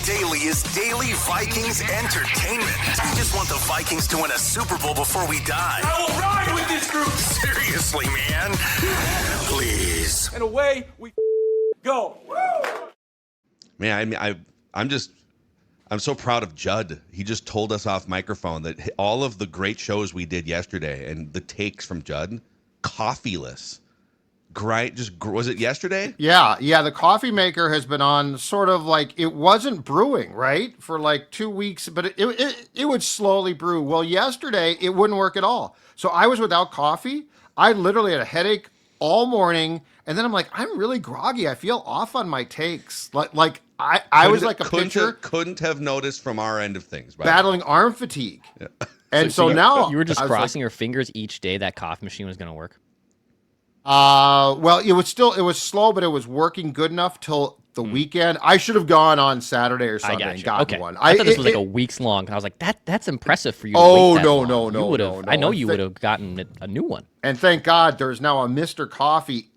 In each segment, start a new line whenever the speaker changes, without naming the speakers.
Daily is daily Vikings entertainment. We just want the Vikings to win a Super Bowl before we die.
I will ride with this group.
Seriously, man. Please.
And away we go.
Man, I'm so proud of Judd. He just told us off microphone that all of the great shows we did yesterday and the takes from Judd, coffeeless. Was it yesterday?
Yeah. The coffee maker has been on sort of like, it wasn't brewing, right? For like 2 weeks, but it would slowly brew. Well, yesterday it wouldn't work at all. So I was without coffee. I literally had a headache all morning. And then I'm like, I'm really groggy. I feel off on my takes. Like I was like a pitcher.
Couldn't have noticed from our end of things.
Battling arm fatigue. Yeah. And so now
you were just crossing your fingers each day that coffee machine was going to work.
Well, it was slow, but it was working good enough till the weekend. I should have gone on Saturday or Sunday and gotten one.
I thought this was like a week's long. I was like, that's impressive for you.
Oh,
no. I know you would have gotten a new one.
And thank God there's now a Mr. Coffee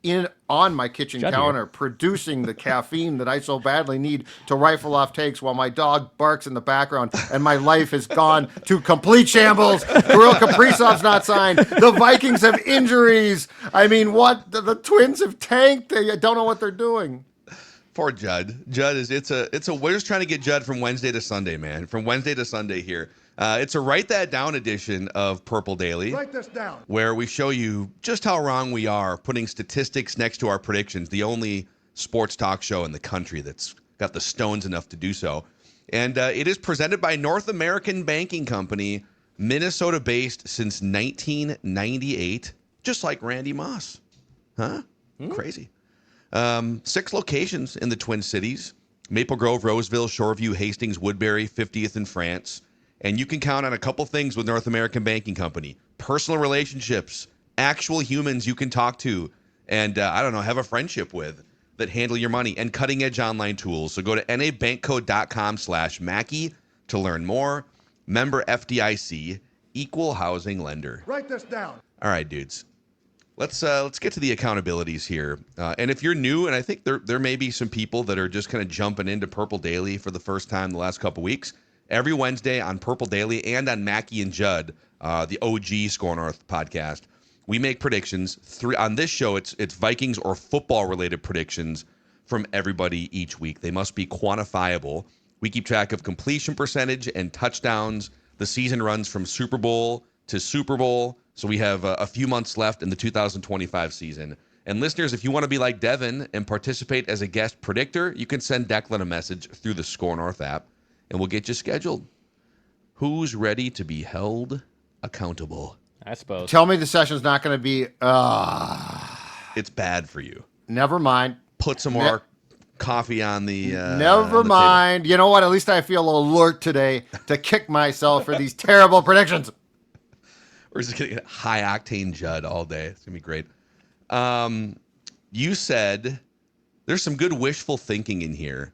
on my kitchen counter producing the caffeine that I so badly need to rifle off takes while my dog barks in the background and my life has gone to complete shambles. Kirill Kaprizov's not signed. The Vikings have injuries. I mean, what? The Twins have tanked. They don't know what they're doing.
Poor Judd. Judd we're just trying to get Judd from Wednesday to Sunday, man. From Wednesday to Sunday here. It's a Write That Down edition of Purple Daily.
Write this down.
Where we show you just how wrong we are putting statistics next to our predictions. The only sports talk show in the country that's got the stones enough to do so. And it is presented by North American Banking Company, Minnesota-based since 1998, just like Randy Moss. Huh? Crazy. 6 locations in the Twin Cities: Maple Grove, Roseville, Shoreview, Hastings, Woodbury, 50th in France. And you can count on a couple things with North American Banking Company: personal relationships, actual humans you can talk to and, have a friendship with that handle your money, and cutting-edge online tools. So go to nabankco.com/Mackey to learn more. Member FDIC, equal housing lender.
Write this down.
All right, dudes. Let's get to the accountabilities here. And if you're new, and I think there may be some people that are just kind of jumping into Purple Daily for the first time the last couple weeks, every Wednesday on Purple Daily and on Mackey and Judd, the OG Score North podcast, we make predictions. On this show, it's Vikings or football-related predictions from everybody each week. They must be quantifiable. We keep track of completion percentage and touchdowns. The season runs from Super Bowl to Super Bowl. So we have a few months left in the 2025 season. And listeners, if you want to be like Devin and participate as a guest predictor, you can send Declan a message through the Score North app, and we'll get you scheduled. Who's ready to be held accountable?
I suppose.
Tell me the session's not going to be...
It's bad for you.
Never mind.
Put some more coffee on the
Never mind.
Table.
You know what? At least I feel alert today to kick myself for these terrible predictions.
We're just going to get high-octane Judd all day. It's going to be great. You said there's some good wishful thinking in here,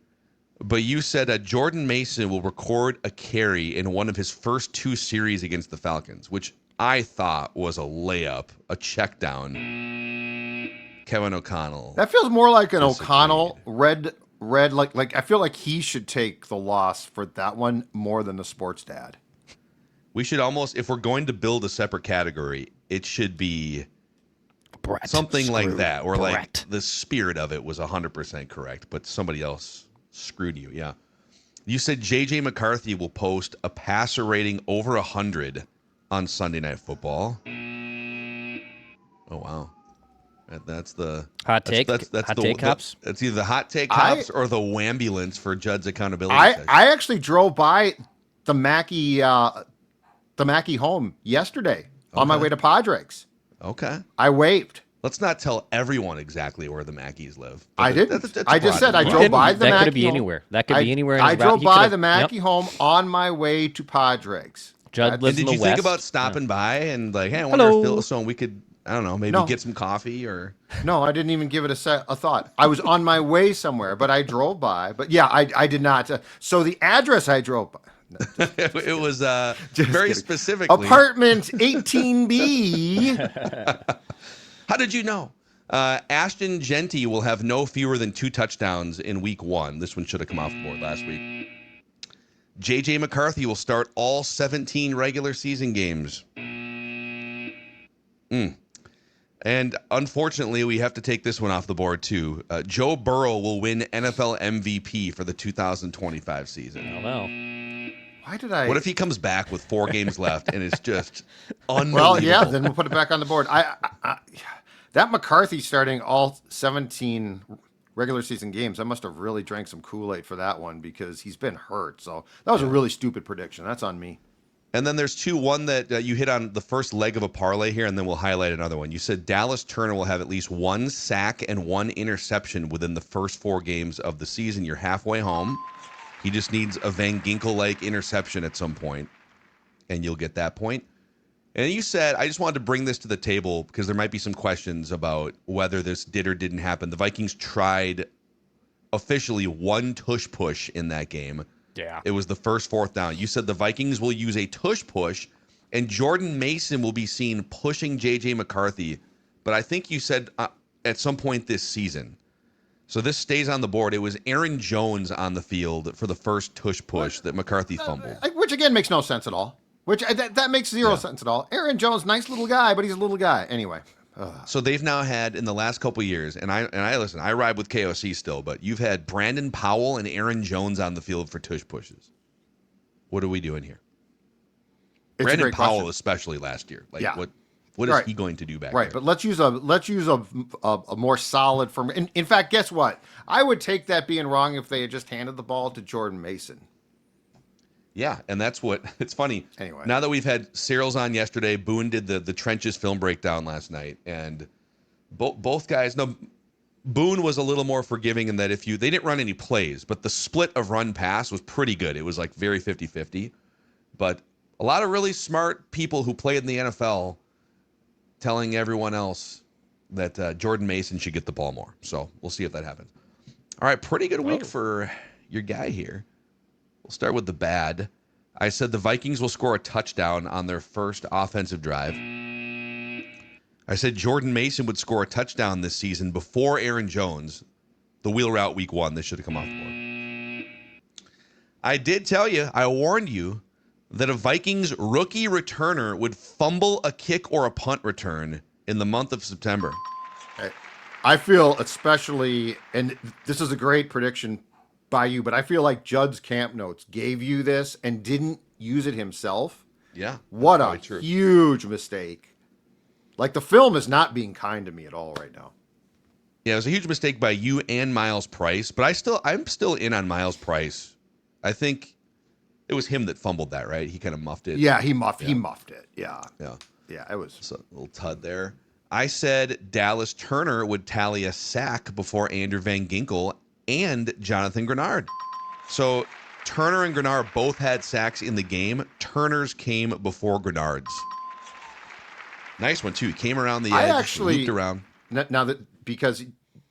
but you said Jordan Mason will record a carry in one of his first 2 series against the Falcons, which I thought was a layup, a check down. Kevin O'Connell.
That feels more like an O'Connell red. Like I feel like he should take the loss for that one more than the sports dad.
We should almost, if we're going to build a separate category, it should be something like that, or like the spirit of it was 100% correct, but somebody else screwed you. Yeah. You said J.J. McCarthy will post a passer rating over 100 on Sunday Night Football. Oh, wow. That's the
hot take.
That's
hot take cops.
That's either the hot take cops or the wambulance for Judd's accountability.
I actually drove by the Mackey home yesterday on my way to Padres.
Okay.
I waved.
Let's not tell everyone exactly where the Mackeys live.
I didn't. I just said I drove by the Mackey home.
That could be anywhere. That could be anywhere.
I drove by the Mackey home on my way to Padres.
Judd lives in the
Did you
West.
think about stopping by and like, hey, I wonder if Phil, so we could, I don't know, maybe get some coffee or...
No, I didn't even give it a thought. I was on my way somewhere, but I drove by. But yeah, I did not. So the address I drove by. No,
it was very specifically.
Apartment 18B.
How did you know? Ashton Genty will have no fewer than 2 touchdowns in week 1. This one should have come off the board last week. J.J. McCarthy will start all 17 regular season games. And unfortunately, we have to take this one off the board, too. Joe Burrow will win NFL MVP for the 2025 season.
Oh, well.
Why did I?
What if he comes back with 4 games left and it's just unbelievable?
Well, yeah, then we'll put it back on the board. That McCarthy starting all 17 regular season games, I must have really drank some Kool-Aid for that one because he's been hurt. So that was a really stupid prediction. That's on me.
And then there's 2. One that you hit on the first leg of a parlay here, and then we'll highlight another one. You said Dallas Turner will have at least 1 sack and 1 interception within the first 4 games of the season. You're halfway home. He just needs a Van Ginkel-like interception at some point, and you'll get that point. And you said, I just wanted to bring this to the table because there might be some questions about whether this did or didn't happen. The Vikings tried officially 1 tush push in that game.
Yeah.
It was the first 4th down. You said the Vikings will use a tush push, and Jordan Mason will be seen pushing J.J. McCarthy. But I think you said at some point this season. So this stays on the board. It was Aaron Jones on the field for the first tush push that McCarthy fumbled.
Which, again, makes no sense at all. That makes zero sense at all. Aaron Jones, nice little guy, but he's a little guy. Anyway.
So they've now had, in the last couple of years, and I listen, I ride with KOC still, but you've had Brandon Powell and Aaron Jones on the field for tush pushes. What are we doing here?
It's
Brandon
a great
Powell,
question.
especially last year. Like,
Yeah.
what is he going to do back there?
Right, but let's use a more solid firm. In fact, guess what? I would take that being wrong if they had just handed the ball to Jordan Mason.
Yeah, and that's what it's funny.
Anyway,
now that we've had Cyril's on yesterday, Boone did the trenches film breakdown last night, and both guys. No, Boone was a little more forgiving in that they didn't run any plays, but the split of run pass was pretty good. It was like very 50-50, but a lot of really smart people who played in the NFL telling everyone else that Jordan Mason should get the ball more. So we'll see if that happens. All right, pretty good week for your guy here. We'll start with the bad. I said the Vikings will score a touchdown on their first offensive drive. I said Jordan Mason would score a touchdown this season before Aaron Jones. The wheel route week 1. This should have come off the board. I did tell you, I warned you, that a Vikings rookie returner would fumble a kick or a punt return in the month of September.
I feel especially, and this is a great prediction by you, but I feel like Judd's Camp Notes gave you this and didn't use it himself.
Yeah.
What a huge mistake. Like, the film is not being kind to me at all right now.
Yeah, it was a huge mistake by you and Miles Price, but I'm still in on Miles Price. I think it was him that fumbled that, right? He kind of muffed it.
Yeah, he muffed it. Yeah.
Yeah.
Yeah, it was
a little tud there. I said Dallas Turner would tally a sack before Andrew Van Ginkel and Jonathan Grenard. So Turner and Grenard both had sacks in the game. Turner's came before Grenard's. Nice one, too. He came around the edge, looped around.
Now that, because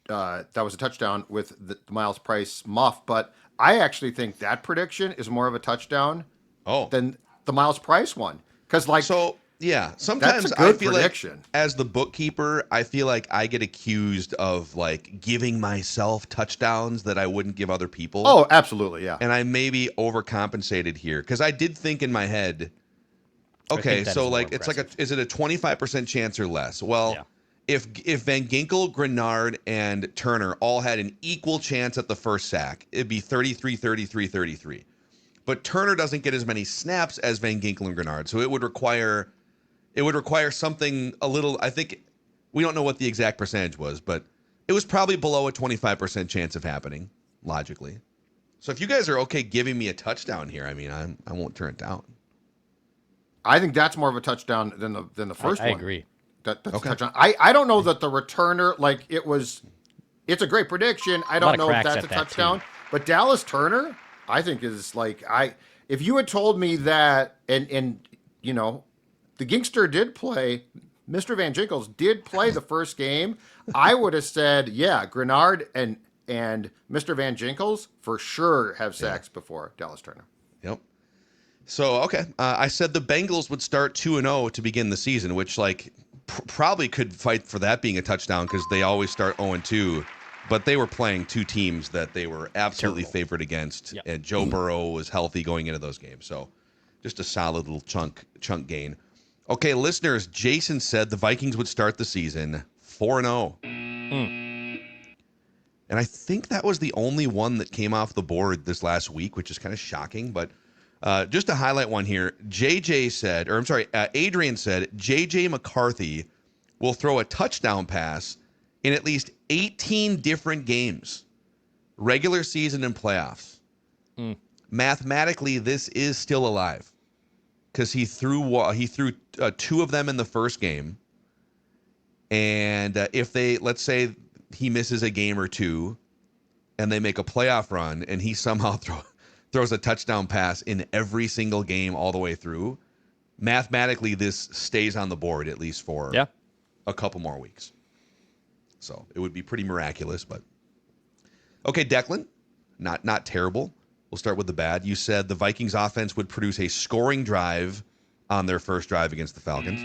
that was a touchdown with the Miles Price muff, but I actually think that prediction is more of a touchdown than the Miles Price one. Because, like,
yeah, sometimes
that's a good
I feel
prediction.
like as the bookkeeper, I feel like I get accused of like giving myself touchdowns that I wouldn't give other people.
Oh, absolutely, yeah.
And I maybe overcompensated here because I did think in my head, okay, so like it's like is it a 25% chance or less? Well, if Van Ginkel, Grenard, and Turner all had an equal chance at the first sack, it'd be 33, 33, 33. But Turner doesn't get as many snaps as Van Ginkel and Grenard, so it would require something a little, I think, we don't know what the exact percentage was, but it was probably below a 25% chance of happening, logically. So if you guys are okay giving me a touchdown here, I mean, I won't turn it down.
I think that's more of a touchdown than the first one.
I agree.
That's a touchdown. I don't know that the returner, like, it's a great prediction. I don't know if that's a touchdown. But Dallas Turner, I think is like, if you had told me that, and you know, the Gingster did play, Mr. Van Ginkels did play the first game, I would have said, yeah, Grenard and Mr. Van Ginkels for sure have sacks before Dallas Turner.
Yep. So, okay. I said the Bengals would start 2-0 to begin the season, which, like, probably could fight for that being a touchdown because they always start 0-2. But they were playing two teams that they were absolutely
Terrible.
favored against,
Yep.
and Joe Burrow was healthy going into those games. So just a solid little chunk gain. Okay, listeners, Jason said the Vikings would start the season 4-0. And I think that was the only one that came off the board this last week, which is kind of shocking. But just to highlight one here, Adrian said, J.J. McCarthy will throw a touchdown pass in at least 18 different games, regular season and playoffs. Mathematically, this is still alive because he threw two of them in the first game. And if let's say he misses a game or two and they make a playoff run and he somehow throws a touchdown pass in every single game all the way through, mathematically this stays on the board at least for a couple more weeks. So it would be pretty miraculous. But okay, Declan, not terrible. We'll start with the bad. You said the Vikings offense would produce a scoring drive on their first drive against the Falcons.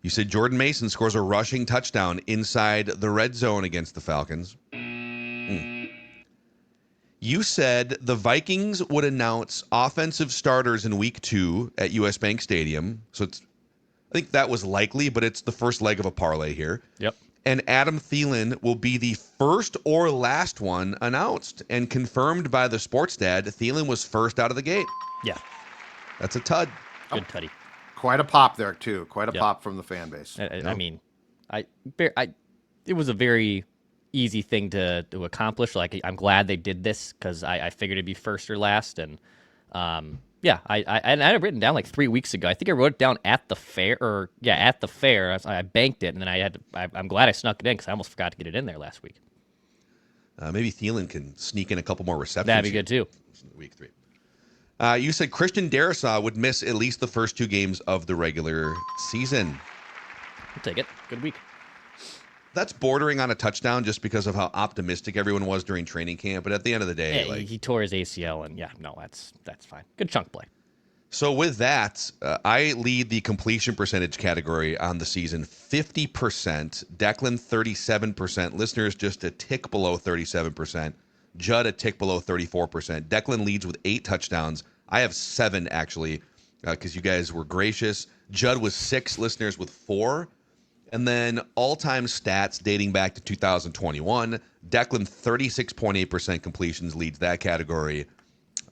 You said Jordan Mason scores a rushing touchdown inside the red zone against the Falcons. You said the Vikings would announce offensive starters in week 2 at US Bank Stadium. So I think that was likely, but it's the first leg of a parlay here.
Yep.
And Adam Thielen will be the first or last one announced and confirmed by the sports dad. Thielen was first out of the gate.
Yeah.
That's a tud.
Good tutty.
Quite a pop there, too. Quite a pop from the fan base.
I mean, it was a very easy thing to accomplish. Like, I'm glad they did this because I figured it'd be first or last. And I had it written down like 3 weeks ago. I think I wrote it down at the fair, at the fair. I banked it, and then I'm glad I snuck it in because I almost forgot to get it in there last week.
Maybe Thielen can sneak in a couple more receptions.
That'd be good too.
Week 3. You said Christian Darrisaw would miss at least the first 2 games of the regular season.
I'll take it. Good week.
That's bordering on a touchdown just because of how optimistic everyone was during training camp. But at the end of the day,
he tore his ACL, and that's fine. Good chunk play.
So with that, I lead the completion percentage category on the season, 50%. Declan, 37%. Listeners, just a tick below 37%. Judd, a tick below 34%. Declan leads with 8 touchdowns. I have 7, actually, because you guys were gracious. Judd was 6, listeners with 4. And then all-time stats dating back to 2021. Declan, 36.8% completions, leads that category.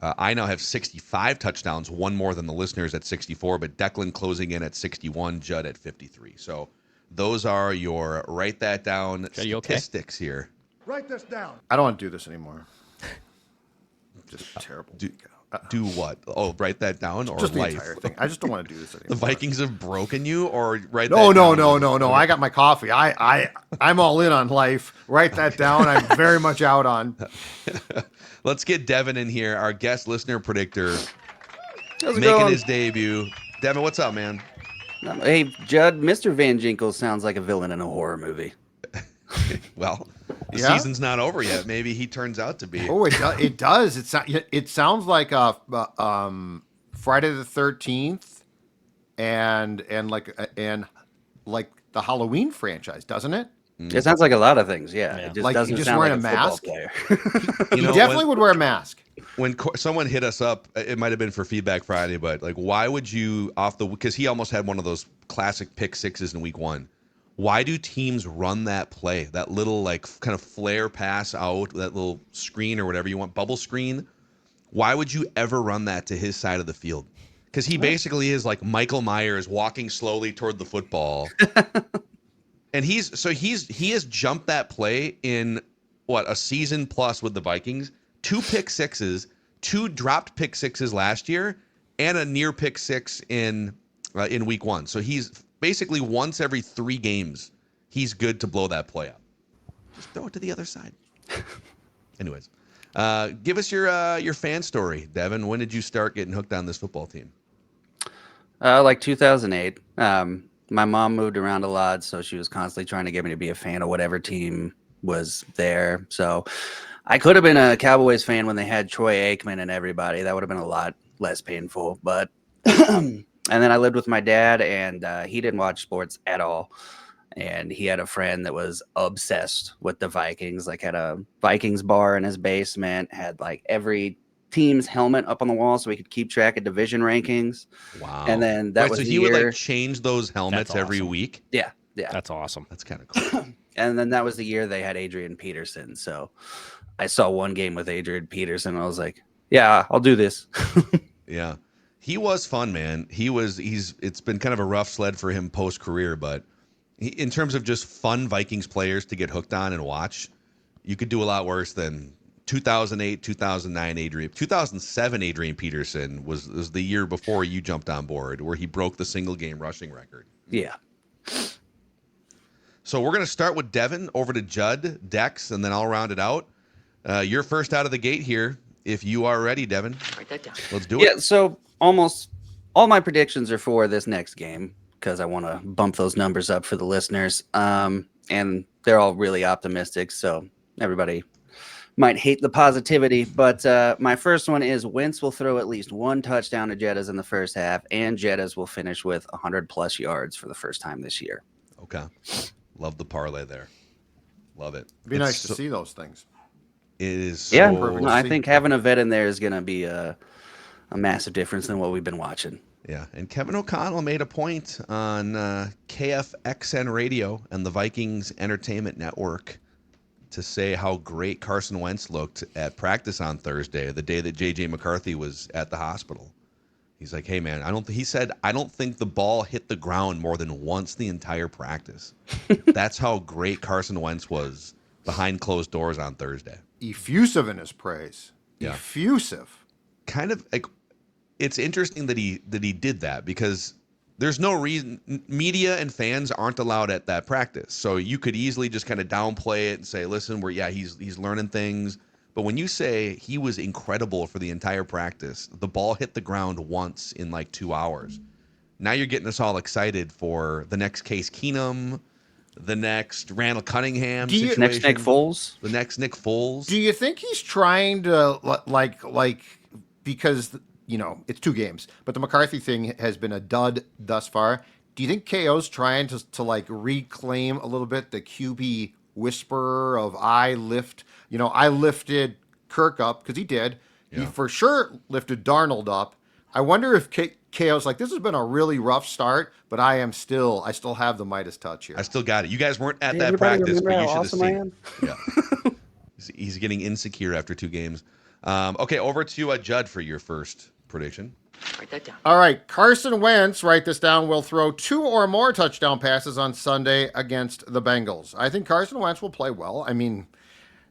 I now have 65 touchdowns, one more than the listeners at 64, but Declan closing in at 61, Judd at 53. So those are your write that down statistics here.
Write this down.
I don't want to do this anymore. Just terrible.
Do what? Oh, write that down or
Just the
life?
entire thing. I just don't want to do this anymore.
The Vikings have broken you, or write
No,
that
no,
down?
no. I got my coffee. I'm all in on life. Write that down. I'm very much out on.
Let's get Devin in here, our guest listener predictor,
How's it
making
going?
his debut. Devin, what's up, man?
Hey, Judd, Mr. Van Ginkle sounds like a villain in a horror movie.
Well, the
Yeah?
season's not over yet. Maybe he turns out to be.
Oh, it does. It sounds like a Friday the 13th and like the Halloween franchise, doesn't it?
It sounds like a lot of things, yeah.
Yeah.
It just
Like
doesn't
you just
sound
wearing
like
a
a football
mask?
player.
You know,
He definitely would wear a mask.
when someone hit us up, it might have been for Feedback Friday, but like, why would you because he almost had one of those classic pick sixes in week 1. Why do teams run that play, that little like kind of flare pass out, that little screen or whatever you want, bubble screen? Why would you ever run that to his side of the field? Because he basically is like Michael Myers walking slowly toward the football. And he has jumped that play in a season plus with the Vikings, 2 pick sixes, 2 dropped pick sixes last year, and a near pick 6 in week 1. So he's basically once every 3 games, he's good to blow that play up. Just throw it to the other side. Anyways, give us your fan story, Devin. When did you start getting hooked on this football team?
Like 2008. My mom moved around a lot, so she was constantly trying to get me to be a fan of whatever team was there. So I could have been a Cowboys fan when they had Troy Aikman and everybody. That would have been a lot less painful. But and then I lived with my dad, and he didn't watch sports at all. and he had a friend that was obsessed with the Vikings, like had a Vikings bar in his basement, had like every team's helmet up on the wall so he could keep track of division rankings.
Wow.
And then that was
so
the
he would
year.
like change those helmets every
awesome.
week.
Yeah.
That's awesome.
That's kind of cool.
And then that was the year they had Adrian Peterson. So I saw one game with Adrian Peterson. And I was like, yeah, I'll do this.
Yeah. He was fun, man. It's been kind of a rough sled for him post career, but in terms of just fun Vikings players to get hooked on and watch, you could do a lot worse than 2008, 2009 2007 Adrian Peterson was the year before you jumped on board, where he broke the single game rushing record.
Yeah.
So we're going to start with Devin, over to Judd, Dex, and then I'll round it out. You're first out of the gate here. If you are ready, Devin,
Write that down.
let's do
Yeah.
it.
So almost all my predictions are for this next game because I want to bump those numbers up for the listeners. And they're all really optimistic. So everybody might hate the positivity, but my first one is Wentz will throw at least one touchdown to Jettas in the first half, and Jettas will finish with 100+ yards for the first time this year.
Okay. Love the parlay there. Love it.
It'd be nice to see those things.
It is
Yeah,
so,
no, I think having a vet in there is going to be a massive difference than what we've been watching.
Yeah, and Kevin O'Connell made a point on KFXN Radio and the Vikings Entertainment Network to say how great Carson Wentz looked at practice on Thursday, the day that J.J. McCarthy was at the hospital. He's like, hey, man, I don't think the ball hit the ground more than once the entire practice. That's how great Carson Wentz was behind closed doors on Thursday.
Effusive in his praise.
Yeah.
Effusive.
Kind of like, it's interesting that he did that, because there's no reason media and fans aren't allowed at that practice. So you could easily just kind of downplay it and say, listen, he's learning things. But when you say he was incredible for the entire practice, the ball hit the ground once in like 2 hours. Now you're getting us all excited for the next Case Keenum, the next Randall Cunningham situation.
Next Nick Foles?
The next Nick Foles.
Do you think he's trying to because it's 2 games, but the McCarthy thing has been a dud thus far. Do you think KO's trying to like reclaim a little bit the QB whisperer of I lifted Kirk up, because he did.
Yeah.
He for sure lifted Darnold up. I wonder if KO's like, this has been a really rough start, but I still have the Midas touch here.
I still got it. You guys weren't at that
Everybody
practice, but
remember
you
how
should have
awesome
seen. Yeah. He's getting insecure after 2 games. Okay, over to Judd for your first prediction.
Write that down.
All right, Carson Wentz, write this down, will throw 2 or more touchdown passes on Sunday against the Bengals. I think Carson Wentz will play well. I mean,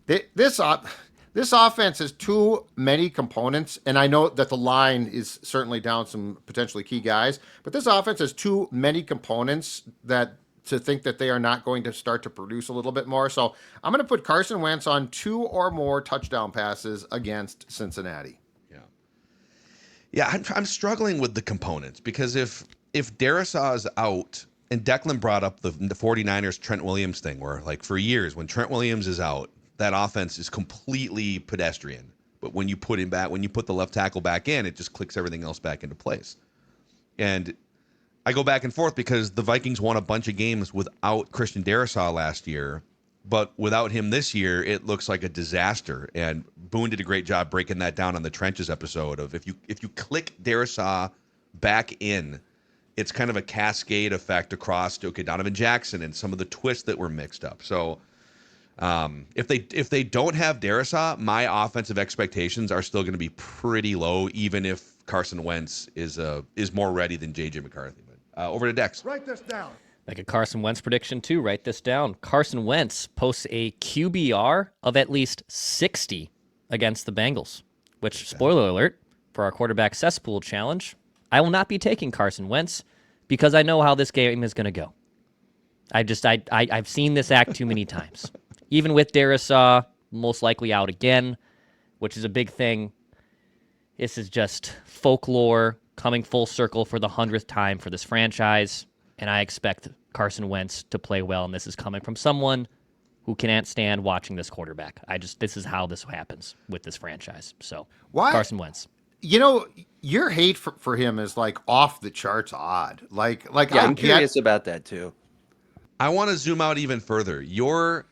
this offense has too many components, and I know that the line is certainly down some potentially key guys, but this offense has too many components to think that they are not going to start to produce a little bit more. So I'm going to put Carson Wentz on 2 or more touchdown passes against Cincinnati.
Yeah, I'm struggling with the components, because if Darisaw is out, and Declan brought up the 49ers Trent Williams thing, where like for years when Trent Williams is out, that offense is completely pedestrian. But when you put him back, when you put the left tackle back in, it just clicks everything else back into place. And I go back and forth, because the Vikings won a bunch of games without Christian Darisaw last year, but without him this year, it looks like a disaster. And Boone did a great job breaking that down on the Trenches episode of if you click Darisaw back in, it's kind of a cascade effect across Donovan Jackson and some of the twists that were mixed up. So if they don't have Darisaw, my offensive expectations are still going to be pretty low, even if Carson Wentz is more ready than J.J. McCarthy. But over to Dex.
Write this down.
Like a Carson Wentz prediction, too. Write this down. Carson Wentz posts a QBR of at least 60 against the Bengals, which, spoiler alert, for our quarterback cesspool challenge, I will not be taking Carson Wentz because I know how this game is going to go. I've seen this act too many times. Even with Darisaw most likely out again, which is a big thing. This is just folklore coming full circle for the 100th time for this franchise, and I expect Carson Wentz to play well, and this is coming from someone who can't stand watching this quarterback. This is how this happens with this franchise. So,
Why?
Carson Wentz.
Your hate for him is like off the charts odd. Like
Yeah, I'm
get-
curious about that too.
I want to zoom out even further. Your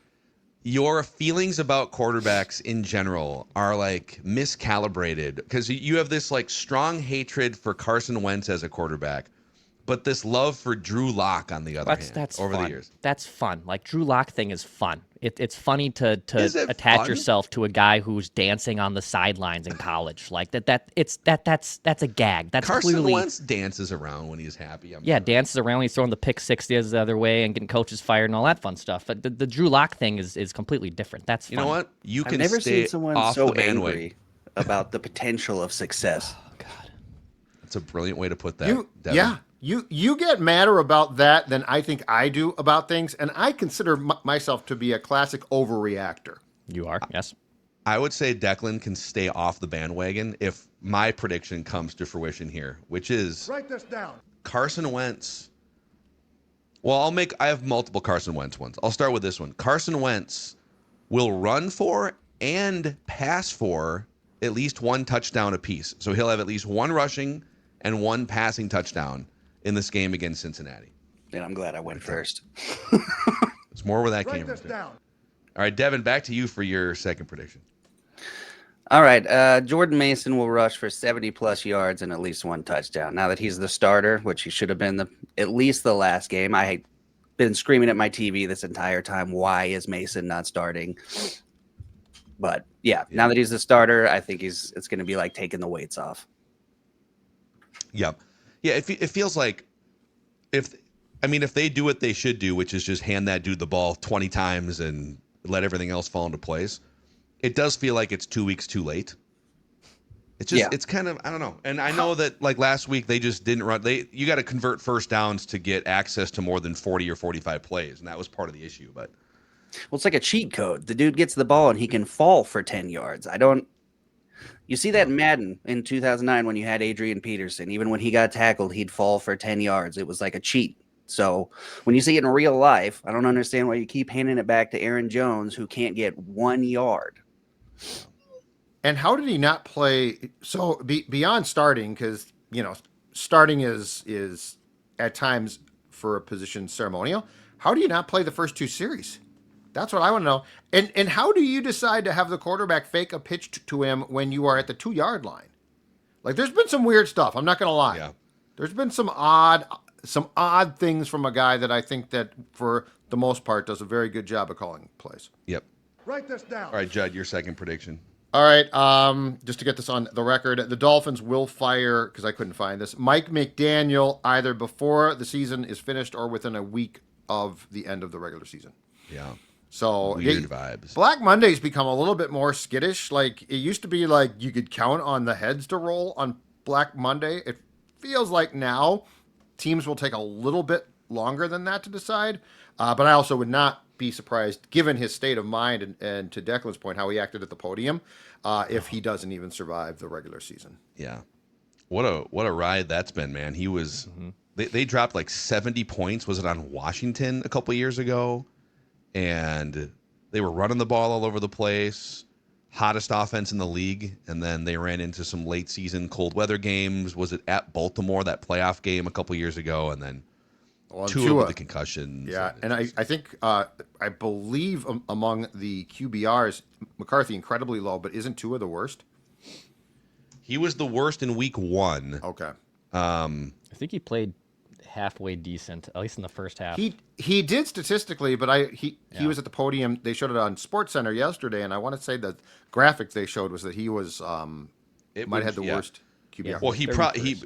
feelings about quarterbacks in general are like miscalibrated because you have this like strong hatred for Carson Wentz as a quarterback, but this love for Drew Lock on the other hand
That's
over
fun.
the years.
That's fun. Like Drew Lock thing is fun. It's funny to
Is it
attach
fun?
yourself to a guy who's dancing on the sidelines in college. Like that's a gag. That's
Carson
clearly
Wentz dances around when he's happy. I'm
yeah,
sure.
dances around when he's throwing the pick six the other way and getting coaches fired and all that fun stuff. But the Drew Lock thing is completely different. That's fun.
You know what? You
I've
can
never
stay
seen someone
off
so
the bandwagon.
angry about the potential of success.
Oh God.
That's a brilliant way to put that. Devin.
Yeah. You get madder about that than I think I do about things, and I consider myself to be a classic overreactor.
You are, yes.
I would say Declan can stay off the bandwagon if my prediction comes to fruition here, which is
Write this down.
Carson Wentz. Well, I have multiple Carson Wentz ones. I'll start with this one. Carson Wentz will run for and pass for at least one touchdown apiece. So he'll have at least one rushing and one passing touchdown in this game against Cincinnati.
And I'm glad I went first.
There's more where that
Write
came
this
from.
down.
All right, Devin, back to you for your second prediction.
All right. Jordan Mason will rush for 70-plus yards and at least one touchdown. Now that he's the starter, which he should have been at least the last game, I had been screaming at my TV this entire time, why is Mason not starting? But, yeah, now that he's the starter, I think it's going to be like taking the weights off.
Yep. Yeah, it feels like if they do what they should do, which is just hand that dude the ball 20 times and let everything else fall into place, it does feel like it's 2 weeks too late. It's just it's kind of, I don't know. And I know that like last week they just didn't run. You got to convert first downs to get access to more than 40 or 45 plays, and that was part of the issue. But
well, it's like a cheat code. The dude gets the ball and he can fall for 10 yards. You see that in Madden in 2009 when you had Adrian Peterson. Even when he got tackled, he'd fall for 10 yards. It was like a cheat. So when you see it in real life, I don't understand why you keep handing it back to Aaron Jones, who can't get 1 yard.
And how did he not play? So beyond starting, because starting is at times for a position ceremonial. How do you not play the first two series? That's what I want to know. And how do you decide to have the quarterback fake a pitch to him when you are at the 2-yard line? Like, there's been some weird stuff. I'm not going to lie.
Yeah.
There's been some odd things from a guy that I think that for the most part does a very good job of calling plays.
yep.
Write this down.
All right, Judd, your second prediction.
All right, just to get this on the record, the Dolphins will fire, because I couldn't find this, Mike McDaniel either before the season is finished or within a week of the end of the regular season.
Yeah.
So
Weird vibes.
Black Monday's become a little bit more skittish. Like, it used to be like you could count on the heads to roll on Black Monday. It feels like now teams will take a little bit longer than that to decide. But I also would not be surprised, given his state of mind and to Declan's point, how he acted at the podium, if he doesn't even survive the regular season.
Yeah. What a ride that's been, man. He was they dropped like 70 points. Was it on Washington a couple years ago? And they were running the ball all over the place. Hottest offense in the league. And then they ran into some late season cold weather games. Was it at Baltimore, that playoff game a couple years ago? And then Tua with the concussions.
Yeah, and I think I believe among the QBRs, McCarthy incredibly low, but isn't Tua the worst?
He was the worst in week 1.
Okay.
I think he played halfway decent, at least in the first half.
He did statistically, but he was at the podium. They showed it on SportsCenter yesterday, and I want to say the graphic they showed was that he was might have had the worst QBR.
Yeah.
Well,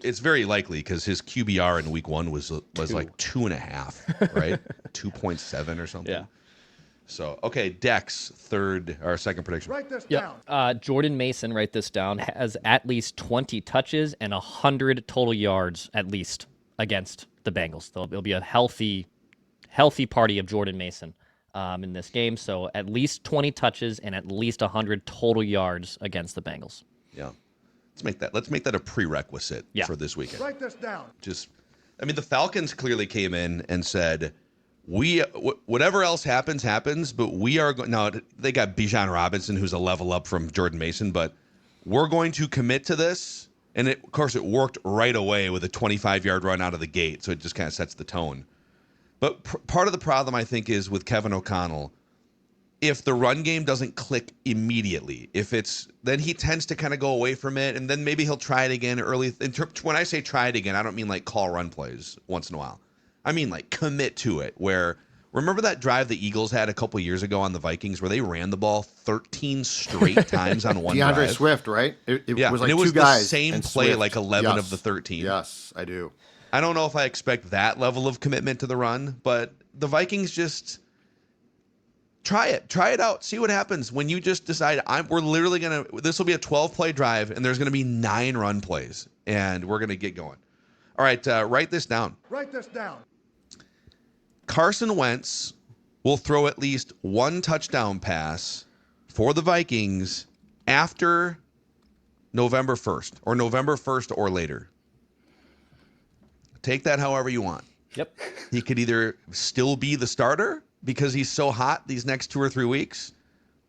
it's very likely because his QBR in week 1 was like 2.5, right? 2.7 or something.
Yeah.
So, okay, Dex, second prediction.
Write this down.
Jordan Mason, write this down, has at least 20 touches and 100 total yards at least against the Bengals. It'll be a healthy party of Jordan Mason in this game. So at least 20 touches and at least 100 total yards against the Bengals.
Yeah. Let's make that a prerequisite for this weekend.
Write this down.
The Falcons clearly came in and said, whatever else happens, but we are going. Now they got Bijan Robinson, who's a level up from Jordan Mason, but we're going to commit to this. And of course, it worked right away with a 25-yard run out of the gate, so it just kind of sets the tone. But part of the problem, I think, is with Kevin O'Connell. If the run game doesn't click immediately, then he tends to kind of go away from it, and then maybe he'll try it again early. When I say try it again, I don't mean like call run plays once in a while. I mean like commit to it. Where remember that drive the Eagles had a couple years ago on the Vikings where they ran the ball 13 straight times on one drive?
DeAndre Swift, right? It was like
and it was
two guys.
The same
and
play
Swift.
like 11 of the 13.
Yes, I do.
I don't know if I expect that level of commitment to the run, but the Vikings just try it out, see what happens when you just decide we're literally this will be a 12-play drive and there's gonna be 9 run plays and we're gonna get going. All right, write this down.
Write this down.
Carson Wentz will throw at least one touchdown pass for the Vikings after November 1st or November 1st or later. Take that however you want.
Yep.
He could either still be the starter because he's so hot these next 2 or 3 weeks,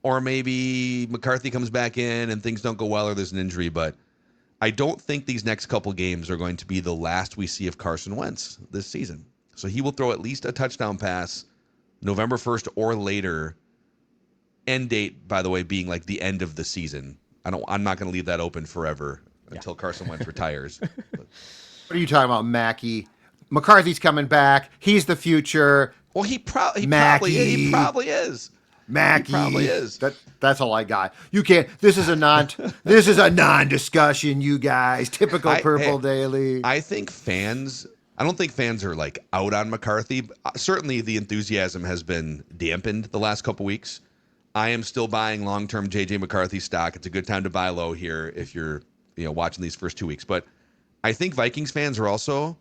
or maybe McCarthy comes back in and things don't go well or there's an injury. But I don't think these next couple games are going to be the last we see of Carson Wentz this season. So he will throw at least a touchdown pass November 1st or later. End date, by the way, being like the end of the season. I'm not going to leave that open forever until Carson Wentz retires.
What are you talking about, Mackey? McCarthy's coming back. He's the future.
Well, he probably is.
Mackey.
He probably is.
That's all I got. You can't. This is a non-discussion. You guys, typical Purple Daily.
I don't think fans are like out on McCarthy. But certainly, the enthusiasm has been dampened the last couple weeks. I am still buying long-term JJ McCarthy stock. It's a good time to buy low here if you're watching these first 2 weeks. But I think Vikings fans are also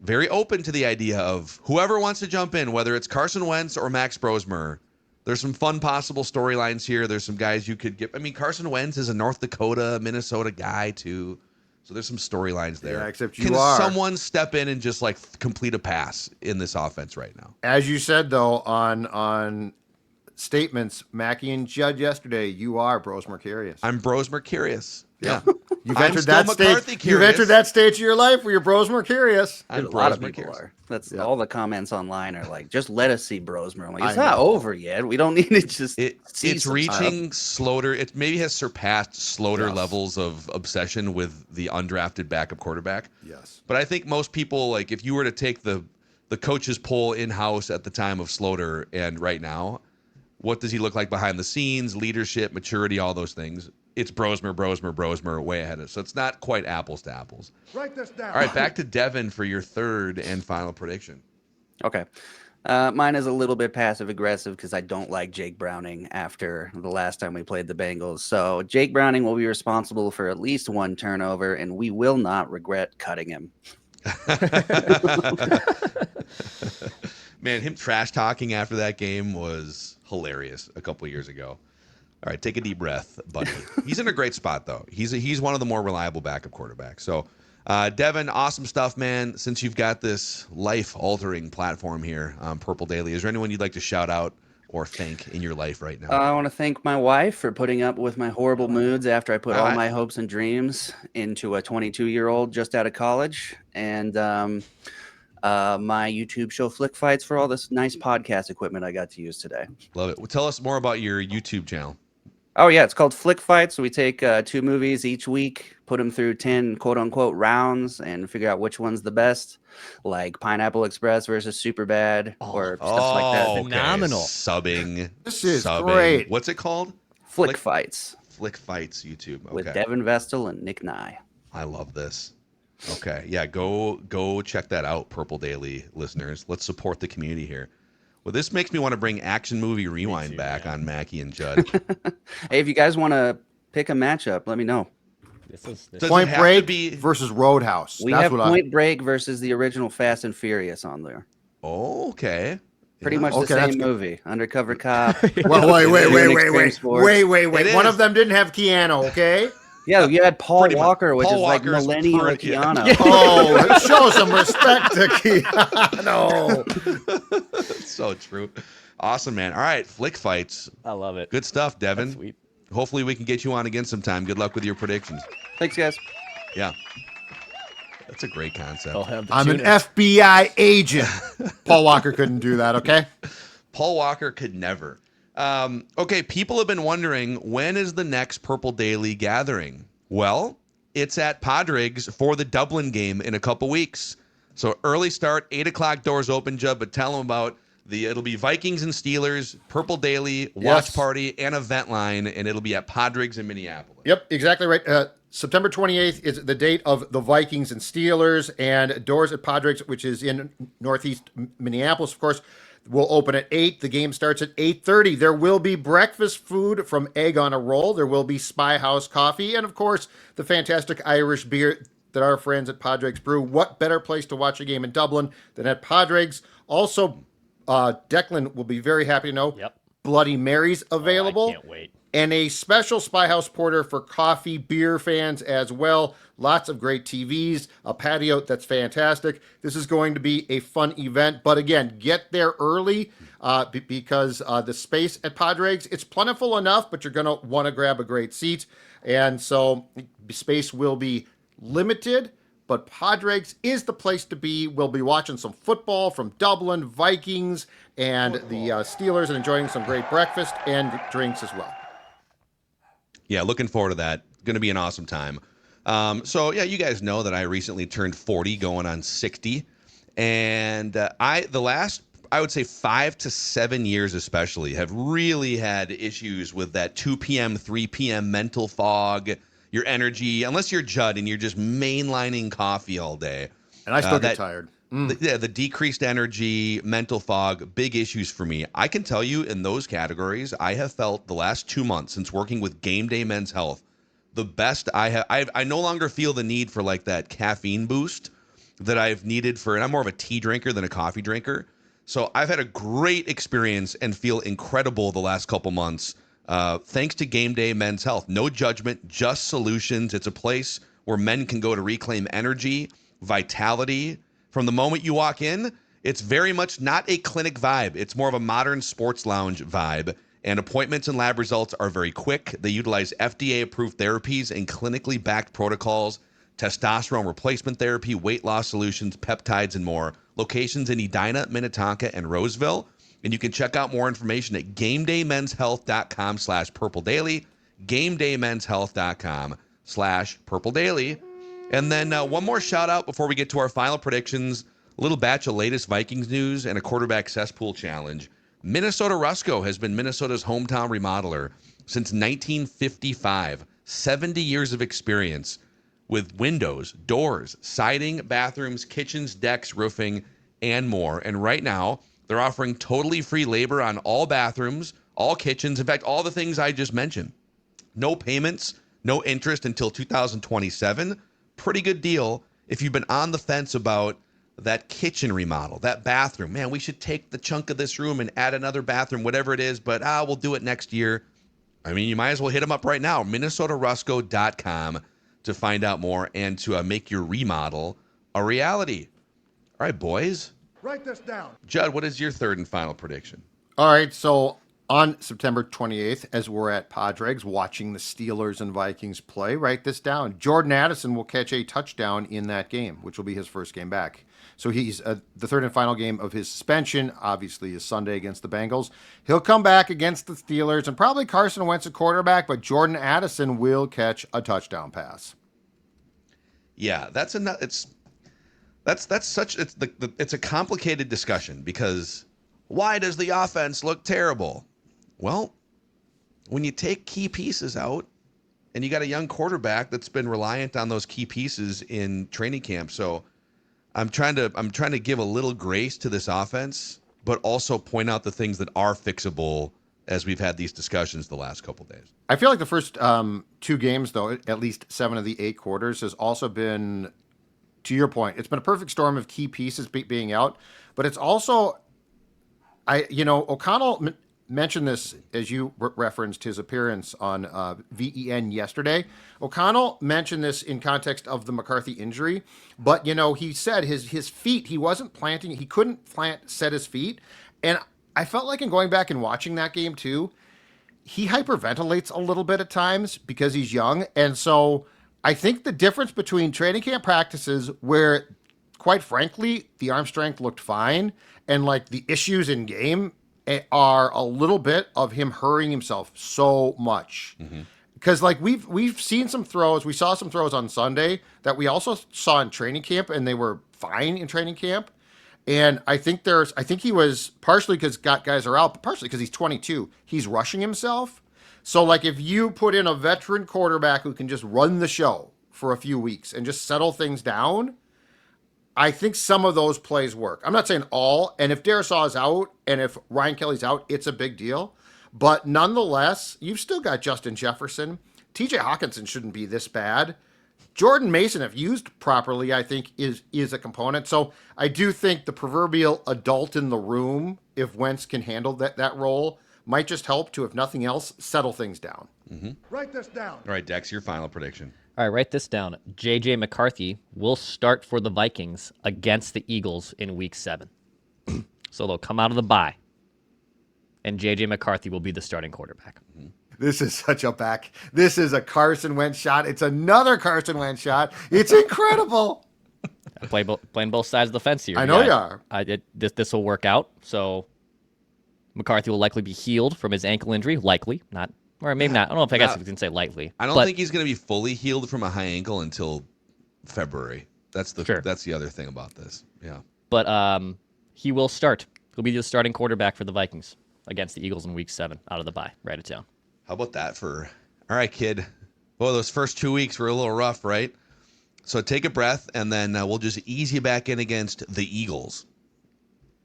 very open to the idea of whoever wants to jump in, whether it's Carson Wentz or Max Brosmer. There's some fun possible storylines here. There's some guys you could get. I mean, Carson Wentz is a North Dakota, Minnesota guy too. So there's some storylines there.
Yeah, except
Can someone step in and just like complete a pass in this offense right now?
As you said, though, on statements, Mackey and Judd yesterday, you are Bros Mercurius.
I'm Bros Mercurius. Yeah.
You've entered that stage. You've entered that stage of your life where you're Bros Mercurius.
A lot of people are. That's all the comments online are like, just let us see Brosmer. I'm like, it's not over yet. We don't need to just.
It's reaching Sloter. It maybe has surpassed Sloter levels of obsession with the undrafted backup quarterback.
Yes.
But I think most people, like, if you were to take the coaches poll in house at the time of Sloter and right now, what does he look like behind the scenes? Leadership, maturity, all those things. It's Brosmer, way ahead of us. So it's not quite apples to apples.
Write this down.
All right, back to Devin for your third and final prediction.
Okay. Mine is a little bit passive aggressive because I don't like Jake Browning after the last time we played the Bengals. So Jake Browning will be responsible for at least one turnover, and we will not regret cutting him.
Man, him trash talking after that game was hilarious a couple of years ago. All right, take a deep breath, buddy. He's in a great spot, though. He's one of the more reliable backup quarterbacks. So, Devin, awesome stuff, man. Since you've got this life-altering platform here on Purple Daily, is there anyone you'd like to shout out or thank in your life right now?
I want to thank my wife for putting up with my horrible moods after I put all my hopes and dreams into a 22-year-old just out of college, and my YouTube show Flick Fights for all this nice podcast equipment I got to use today.
Love it. Well, tell us more about your YouTube channel.
Oh, yeah. It's called Flick Fights. So we take 2 movies each week, put them through 10 quote-unquote rounds, and figure out which one's the best, like Pineapple Express versus Superbad or stuff like that.
Okay.
Phenomenal.
Subbing.
This is great.
What's it called?
Flick Fights.
Flick Fights YouTube. Okay.
With Devin Vestal and Nick Nye.
I love this. Okay. Yeah, go check that out, Purple Daily listeners. Let's support the community here. Well, this makes me want to bring Action Movie Rewind back on Mackey and Judd.
Hey, if you guys want to pick a matchup, let me know.
Does
Point
it have
Break
to be...
versus Roadhouse.
We have Point Break versus the original Fast and Furious on there.
Oh, okay.
Pretty much the same movie. Undercover cop.
Well, wait.
It
One
is.
of them didn't have Keanu, okay?
Yeah, you had Paul
Pretty much.
Walker, which
Paul
is
Walker's
like millennial
pretty-
Keanu.
Oh, show some respect to Keanu.
That's so true. Awesome, man. All right, Flick Fights.
I love it.
Good stuff, Devin.
That's sweet.
Hopefully we can get you on again sometime. Good luck with your predictions.
Thanks, guys.
Yeah. That's a great concept.
They'll have the
I'm an
tuna.
FBI agent. Paul Walker couldn't do that, okay?
Paul Walker could never. Okay, people have been wondering, when is the next Purple Daily gathering? Well, it's at Padrigs for the Dublin game in a couple weeks. So early start, 8 o'clock doors open, Judd, but tell them about it'll be Vikings and Steelers, Purple Daily, watch party, and event line, and it'll be at Padrigs in Minneapolis.
Yep, exactly right. September 28th is the date of the Vikings and Steelers, and doors at Padrigs, which is in northeast Minneapolis, of course, will open at 8. The game starts at 8:30. There will be breakfast food from Egg on a Roll. There will be Spy House coffee, and of course, the fantastic Irish beer that our friends at Padrigs brew. What better place to watch a game in Dublin than at Padrigs? Also, Declan will be very happy to know Bloody Mary's available.
I can't wait.
And a special Spy House Porter for coffee, beer fans as well. Lots of great TVs, a patio that's fantastic. This is going to be a fun event. But again, get there early because the space at Padrigs, it's plentiful enough, but you're going to want to grab a great seat. And so space will be limited, but Padrigs is the place to be. We'll be watching some football from Dublin, Vikings, and the Steelers, and enjoying some great breakfast and drinks as well.
Yeah, looking forward to that. Going to be an awesome time. So, yeah, you guys know that I recently turned 40, going on 60. And the last, I would say 5 to 7 years especially, have really had issues with that 2 p.m., 3 p.m. mental fog, your energy, unless you're Judd and you're just mainlining coffee all day.
And I still get tired.
The decreased energy, mental fog, big issues for me. I can tell you in those categories, I have felt the last 2 months since working with Game Day Men's Health, the best I have. I no longer feel the need for like that caffeine boost that I've needed and I'm more of a tea drinker than a coffee drinker. So I've had a great experience and feel incredible the last couple months. Thanks to Game Day Men's Health. No judgment, just solutions. It's a place where men can go to reclaim energy, vitality. From the moment you walk in, it's very much not a clinic vibe. It's more of a modern sports lounge vibe. And appointments and lab results are very quick. They utilize FDA-approved therapies and clinically backed protocols, testosterone replacement therapy, weight loss solutions, peptides, and more. Locations in Edina, Minnetonka, and Roseville. And you can check out more information at GameDayMen'sHealth.com/Purple Daily, GameDayMen'sHealth.com/Purple Daily. And then one more shout out before we get to our final predictions, a little batch of latest Vikings news and a quarterback cesspool challenge. Minnesota Rusco has been Minnesota's hometown remodeler since 1955, 70 years of experience with windows, doors, siding, bathrooms, kitchens, decks, roofing, and more. And right now, they're offering totally free labor on all bathrooms, all kitchens, in fact, all the things I just mentioned. No payments, no interest until 2027. Pretty good deal if you've been on the fence about that kitchen remodel, that bathroom. Man, we should take the chunk of this room and add another bathroom, whatever it is, but we'll do it next year. I mean, you might as well hit them up right now, MinnesotaRusco.com, to find out more and to make your remodel a reality. All right, boys.
Write this down.
Judd, what is your third and final prediction?
All right, so on September 28th, as we're at Padrigs watching the Steelers and Vikings play, write this down. Jordan Addison will catch a touchdown in that game, which will be his first game back. So he's the third and final game of his suspension, obviously, is Sunday against the Bengals. He'll come back against the Steelers and probably Carson Wentz at quarterback, but Jordan Addison will catch a touchdown pass.
Yeah, it's a complicated discussion because why does the offense look terrible? Well, when you take key pieces out and you got a young quarterback that's been reliant on those key pieces in training camp. So I'm trying to give a little grace to this offense, but also point out the things that are fixable as we've had these discussions the last couple days.
I feel like the first 2 games, though, at least 7 of the 8 quarters, has also been, to your point, it's been a perfect storm of key pieces being out, but it's also, O'Connell mentioned this as you referenced his appearance on VEN yesterday. O'Connell mentioned this in context of the McCarthy injury, but he said his feet, he couldn't set his feet, and I felt like in going back and watching that game too, he hyperventilates a little bit at times because he's young, and so I think the difference between training camp practices where, quite frankly, the arm strength looked fine, and like the issues in game are a little bit of him hurrying himself so much. Because like we've seen some throws, we saw some throws on Sunday that we also saw in training camp, and they were fine in training camp. And I think he was partially because guys are out, but partially because he's 22. He's rushing himself. So like if you put in a veteran quarterback who can just run the show for a few weeks and just settle things down, I think some of those plays work. I'm not saying all, and if Darisaw is out and if Ryan Kelly's out, it's a big deal. But nonetheless, you've still got Justin Jefferson. TJ Hawkinson shouldn't be this bad. Jordan Mason, if used properly, I think is a component. So I do think the proverbial adult in the room, if Wentz can handle that role, might just help to, if nothing else, settle things down.
Write this down.
All right, Dex, your final prediction.
All right, write this down. J.J. McCarthy will start for the Vikings against the Eagles in Week 7. So they'll come out of the bye, and J.J. McCarthy will be the starting quarterback.
This is This is a Carson Wentz shot. It's another Carson Wentz shot. It's incredible.
Playing both sides of the fence here.
I know you are.
This will work out. So McCarthy will likely be healed from his ankle injury. Likely. Not. Or maybe not. I don't know if I guess we can say likely.
I don't think he's going to be fully healed from a high ankle until February. That's the other thing about this. Yeah.
But he will start. He'll be the starting quarterback for the Vikings against the Eagles in Week 7 out of the bye. Write it down.
How about that for, all right, kid. Boy, those first 2 weeks were a little rough, right? So take a breath, and then we'll just ease you back in against the Eagles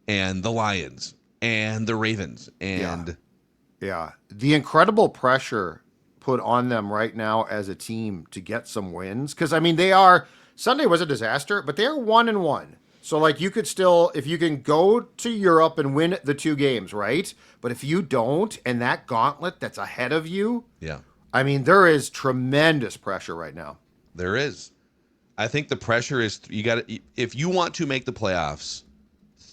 and the Lions and the Ravens. And
yeah, the incredible pressure put on them right now as a team to get some wins. Because, I mean, Sunday was a disaster, but they're 1-1. So, like, you could still, if you can go to Europe and win the 2 games, right? But if you don't, and that gauntlet that's ahead of you,
yeah,
I mean, there is tremendous pressure right now.
There is. I think the pressure is, if you want to make the playoffs,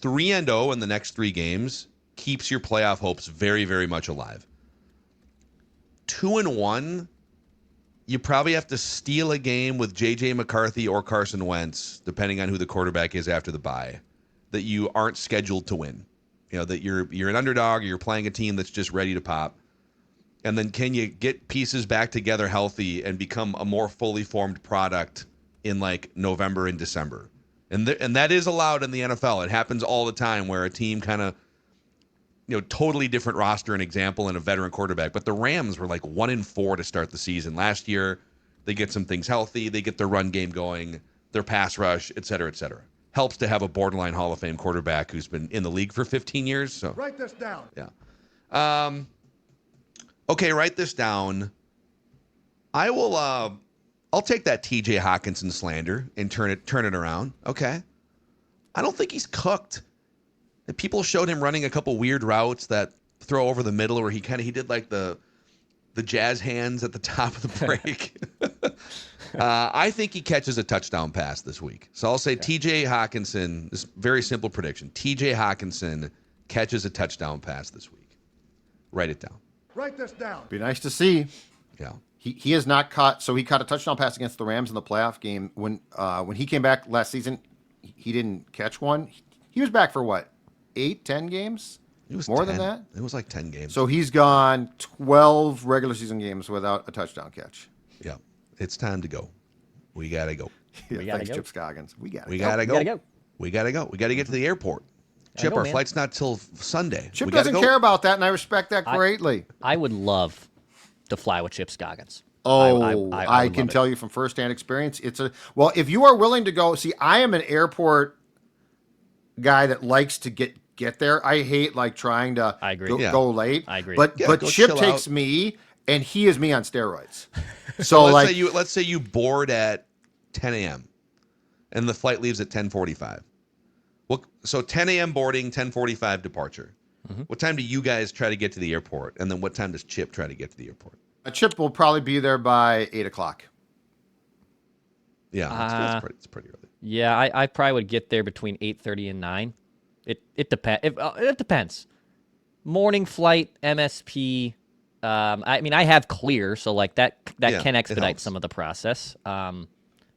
3-0 in the next 3 games keeps your playoff hopes very, very much alive. 2-1, you probably have to steal a game with J.J. McCarthy or Carson Wentz, depending on who the quarterback is after the bye, that you aren't scheduled to win. You know, that you're an underdog, or you're playing a team that's just ready to pop. And then can you get pieces back together healthy and become a more fully formed product in like November and December? And that is allowed in the NFL. It happens all the time where a team kind of, totally different roster, an example, and a veteran quarterback. But the Rams were like 1-4 to start the season. Last year, they get some things healthy. They get their run game going, their pass rush, et cetera, et cetera. Helps to have a borderline Hall of Fame quarterback who's been in the league for 15 years. So
Write this down.
yeah. Okay, write this down. I will. I'll take that T.J. Hawkinson slander and turn it around. Okay. I don't think he's cooked. People showed him running a couple weird routes that throw over the middle, where he did like the jazz hands at the top of the break. I think he catches a touchdown pass this week. So I'll say T.J. Hawkinson. This very simple prediction: T.J. Hawkinson catches a touchdown pass this week. Write it down.
Write this down.
Be nice to see.
Yeah.
He has not caught. So he caught a touchdown pass against the Rams in the playoff game. When he came back last season, he didn't catch one. He was back for what? 8-10 games?
It was
more
10.
than that?
It was like 10 games.
So he's gone 12 regular season games without a touchdown catch.
Yeah. It's time to go. We got to go.
Yeah,
gotta
thanks,
go.
Chip Scoggins. We got to go.
We got to go.
gotta go.
We got to go. We got to get to the airport. Chip,
go,
our
man.
flight's not till Sunday.
Chip
we gotta
doesn't
go.
care about that, and I respect that greatly.
I would love to fly with Chip Scoggins.
Oh, I
would
can
love it.
tell you from firsthand experience. If you are willing to go, see, I am an airport guy that likes to get there. I hate like trying to
I agree.
go late.
I agree.
But
Yeah, go
Chip
chill
takes
out.
me, and he is me on steroids. So
let's say you board at 10 a.m. and the flight leaves at 10:45. Well, so 10 a.m. boarding, 10:45 departure.
Mm-hmm.
What time do you guys try to get to the airport? And then what time does Chip try to get to the airport?
Chip will probably be there by 8:00.
Yeah, it's pretty early.
Yeah, I probably would get there between 8:30 and 9. It depends. It depends. Morning flight, MSP, I mean, I have Clear, so like that
Yeah,
can
it
expedite
helps.
some of the process.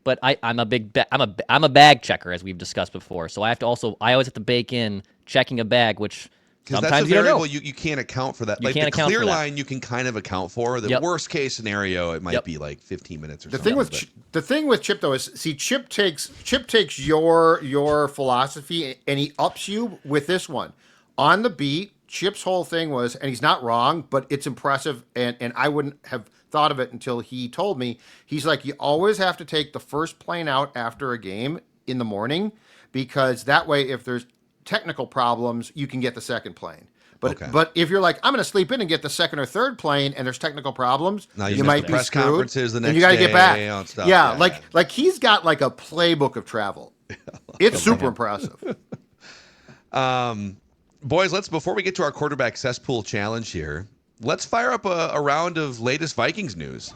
But I'm a big I'm a bag checker, as we've discussed before. So I always have to bake in checking a bag, which
Because that's a
sometimes you don't
variable
know.
you can't account for that.
You
Like
can't
the
account
clear
for that.
line, you can kind of account for. The
Yep.
worst case scenario, it might
Yep.
be like 15 minutes or
The
something.
thing with the thing with Chip though is, see, Chip takes your philosophy and he ups you with this one. On the beat, Chip's whole thing was, and he's not wrong, but it's impressive, and I wouldn't have thought of it until he told me. He's like, you always have to take the first plane out after a game in the morning, because that way, if there's technical problems, you can get the second plane.
Okay.
But if you're like, I'm going to sleep in and get the second or third plane, and there's technical problems,
Now you
you
miss
might
the
be
press
screwed,
conferences the
and
next
you got to get
day
back.
and stuff.
Yeah,
Yeah.
like he's got like a playbook of travel. It's super impressive.
Boys, before we get to our quarterback cesspool challenge here, let's fire up a round of latest Vikings news.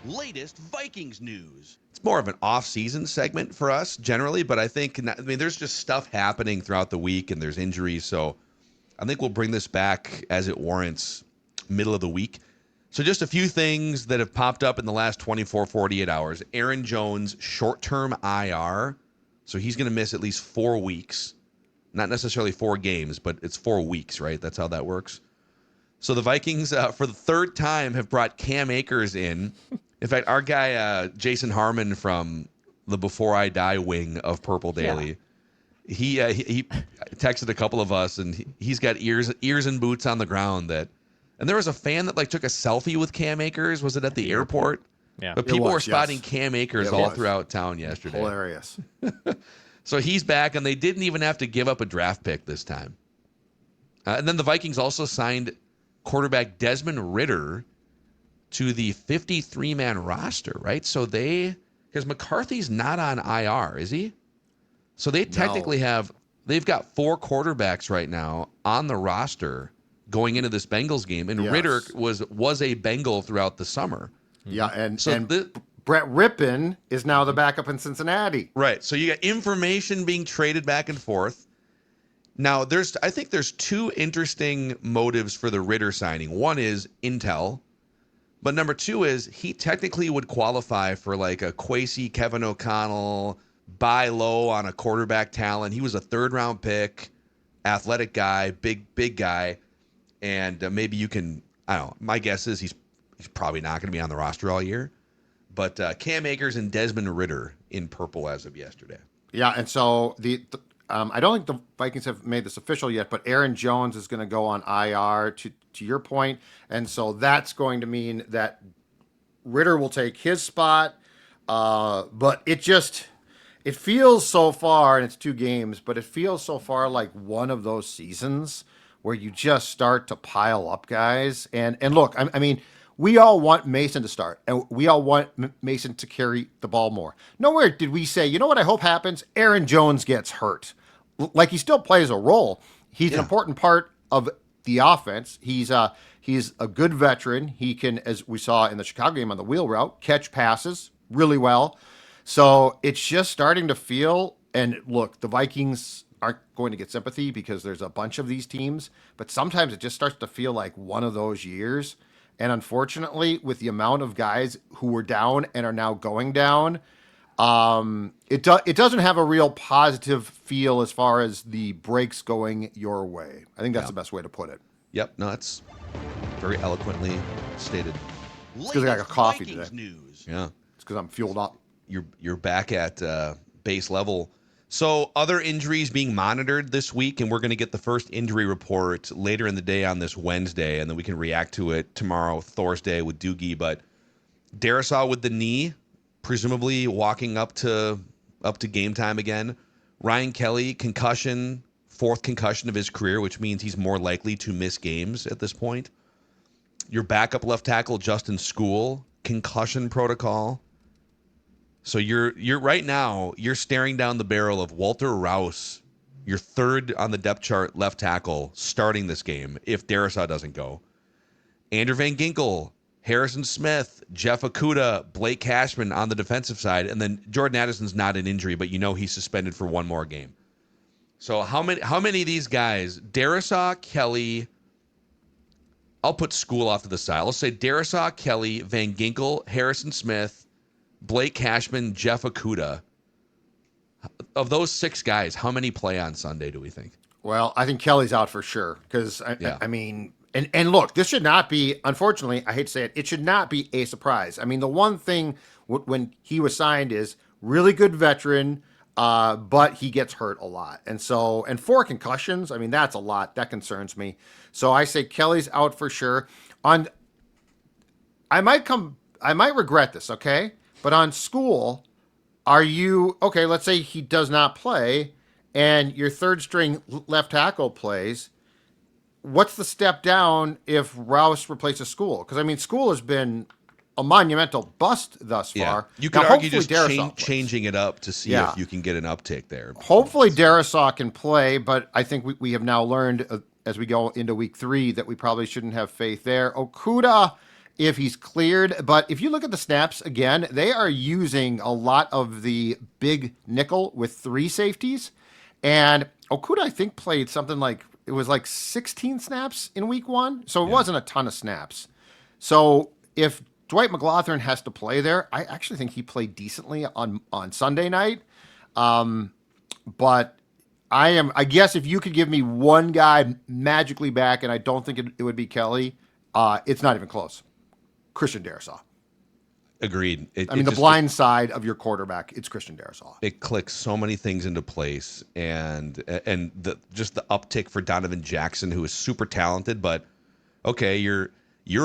Latest Vikings news. It's more of an off-season segment for us generally, but I mean, there's just stuff happening throughout the week and there's injuries, so I think we'll bring this back as it warrants middle of the week. So just a few things that have popped up in the last 24, 48 hours. Aaron Jones, short-term IR. So he's going to miss at least 4 weeks. Not necessarily 4 games, but it's 4 weeks, right? That's how that works. So the Vikings, for the third time, have brought Cam Akers in. In fact, our guy, Jason Harmon from the Before I Die wing of Purple Daily, he texted a couple of us, and he's got ears and boots on the ground. And there was a fan that took a selfie with Cam Akers. Was it at the airport?
Yeah.
But people
was,
were spotting
yes.
Cam Akers
It
all
was.
throughout town yesterday.
Hilarious.
So he's back, and they didn't even have to give up a draft pick this time. And then the Vikings also signed quarterback Desmond Ridder to the 53-man roster, right? So because McCarthy's not on IR, is he? So they technically they've got 4 quarterbacks right now on the roster going into this Bengals game, and
Yes.
Ridder was a Bengal throughout the summer.
Yeah, and
So
Brett Rippon is now the backup in Cincinnati.
Right. So you got information being traded back and forth. Now, I think there's 2 interesting motives for the Ridder signing. One is intel, but number 2 is he technically would qualify for like a Kwesi, Kevin O'Connell, buy low on a quarterback talent. He was a 3rd-round pick, athletic guy, big guy, and maybe you can, I don't know, my guess is he's probably not going to be on the roster all year. But Cam Akers and Desmond Ridder in purple as of yesterday.
Yeah, and so I don't think the Vikings have made this official yet, but Aaron Jones is going to go on IR to your point, and so that's going to mean that Ridder will take his spot. But it feels so far, and it's 2 games, but it feels so far like one of those seasons where you just start to pile up guys. And look, I mean, we all want Mason to start, and we all want Mason to carry the ball more. Nowhere did we say, you know what I hope happens? Aaron Jones gets hurt. Like, he still plays a role. He's an important part of the offense. He's a good veteran. He can, as we saw in the Chicago game on the wheel route, catch passes really well. So it's just starting to feel, and look, the Vikings aren't going to get sympathy because there's a bunch of these teams, but sometimes it just starts to feel like one of those years. And unfortunately, with the amount of guys who were down and are now going down, it doesn't have a real positive feel as far as the breaks going your way. I think that's the best way to put it.
Yep, no, that's very eloquently stated.
It's because I got coffee today.
News. Yeah,
It's because I'm fueled up.
You're back at base level. So other injuries being monitored this week, and we're going to get the first injury report later in the day on this Wednesday, and then we can react to it tomorrow, Thursday, with Doogie. But Darisaw with the knee, presumably walking up to game time again. Ryan Kelly, concussion, 4th concussion of his career, which means he's more likely to miss games at this point. Your backup left tackle, Justin School, concussion protocol. So you're right now, you're staring down the barrel of Walter Rouse, your 3rd on the depth chart left tackle, starting this game if Darisaw doesn't go. Andrew Van Ginkel, Harrison Smith, Jeff Okudah, Blake Cashman on the defensive side, and then Jordan Addison's not an injury, but he's suspended for 1 more game. So how many of these guys, Darisaw, Kelly, I'll put School off to the side. I'll say Darisaw, Kelly, Van Ginkel, Harrison Smith, Blake Cashman, Jeff Okudah. Of those 6 guys, how many play on Sunday do we think?
Well, I think Kelly's out for sure because
Yeah.
I mean, and look, this should not be. Unfortunately, I hate to say it, it should not be a surprise. I mean, the one thing when he was signed is really good veteran, but he gets hurt a lot, and 4 concussions. I mean, that's a lot. That concerns me. So I say Kelly's out for sure. I might regret this, okay? But on School, are you okay? Let's say he does not play, and your third string left tackle plays. What's the step down if Rouse replaces School? Because I mean, School has been a monumental bust thus far.
You could
Now,
argue
hopefully
just
Darisaw plays.
changing it up to see
Yeah.
if you can get an uptick there.
Hopefully Darisaw can play, but I think we have now learned as we go into week 3 that we probably shouldn't have faith there. Okudah, if he's cleared, but if you look at the snaps again, they are using a lot of the big nickel with 3 safeties, and Okudah I think played something like it was like 16 snaps in week 1, so it wasn't a ton of snaps. So if Dwight McLaughlin has to play there, I actually think he played decently on Sunday night. But I guess if you could give me one guy magically back, and I don't think it would be Kelly, it's not even close. Christian Darisaw.
Agreed.
I mean, the blind side of your quarterback, it's Christian Darisaw.
It clicks so many things into place, and the uptick for Donovan Jackson, who is super talented, but okay, you're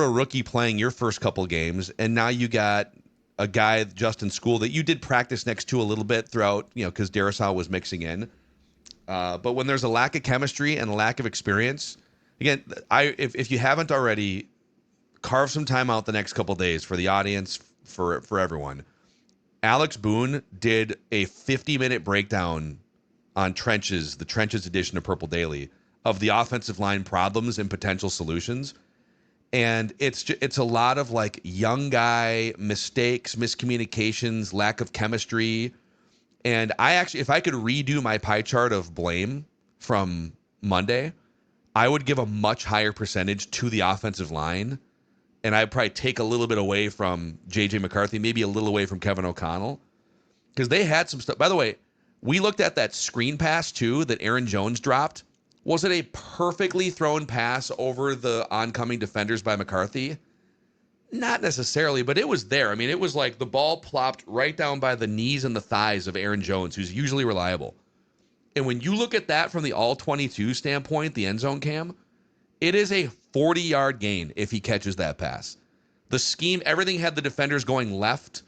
a rookie playing your first couple games, and now you got a guy, Justin School, that you did practice next to a little bit throughout, because Darisaw was mixing in. But when there's a lack of chemistry and a lack of experience, again, if you haven't already, carve some time out the next couple days for the audience, for everyone. Alex Boone did a 50-minute breakdown on Trenches, the Trenches edition of Purple Daily, of the offensive line problems and potential solutions. And it's a lot of like young guy mistakes, miscommunications, lack of chemistry. And if I could redo my pie chart of blame from Monday, I would give a much higher percentage to the offensive line. And I'd probably take a little bit away from J.J. McCarthy, maybe a little away from Kevin O'Connell. Because they had some stuff. By the way, we looked at that screen pass, too, that Aaron Jones dropped. Was it a perfectly thrown pass over the oncoming defenders by McCarthy? Not necessarily, but it was there. I mean, it was like the ball plopped right down by the knees and the thighs of Aaron Jones, who's usually reliable. And when you look at that from the all-22 standpoint, the end zone cam, it is a 40-yard gain if he catches that pass. The scheme, everything had the defenders going left,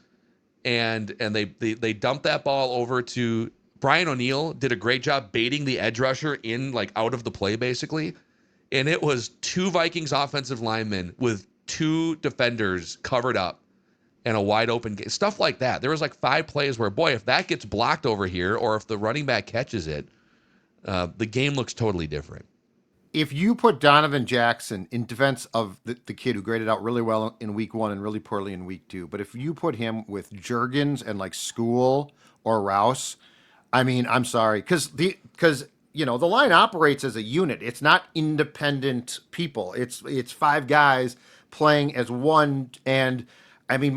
and they dumped that ball over to Brian O'Neill. Did a great job baiting the edge rusher in, like, out of the play, basically. And it was 2 Vikings offensive linemen with 2 defenders covered up and a wide open game. Stuff like that. There was like 5 plays where, boy, if that gets blocked over here or if the running back catches it, the game looks totally different.
If you put Donovan Jackson in defense of the kid who graded out really well in week 1 and really poorly in week 2, but if you put him with Juergens and like School or Rouse, I mean, I'm sorry, because the line operates as a unit. It's not independent people. It's 5 guys playing as one. And I mean,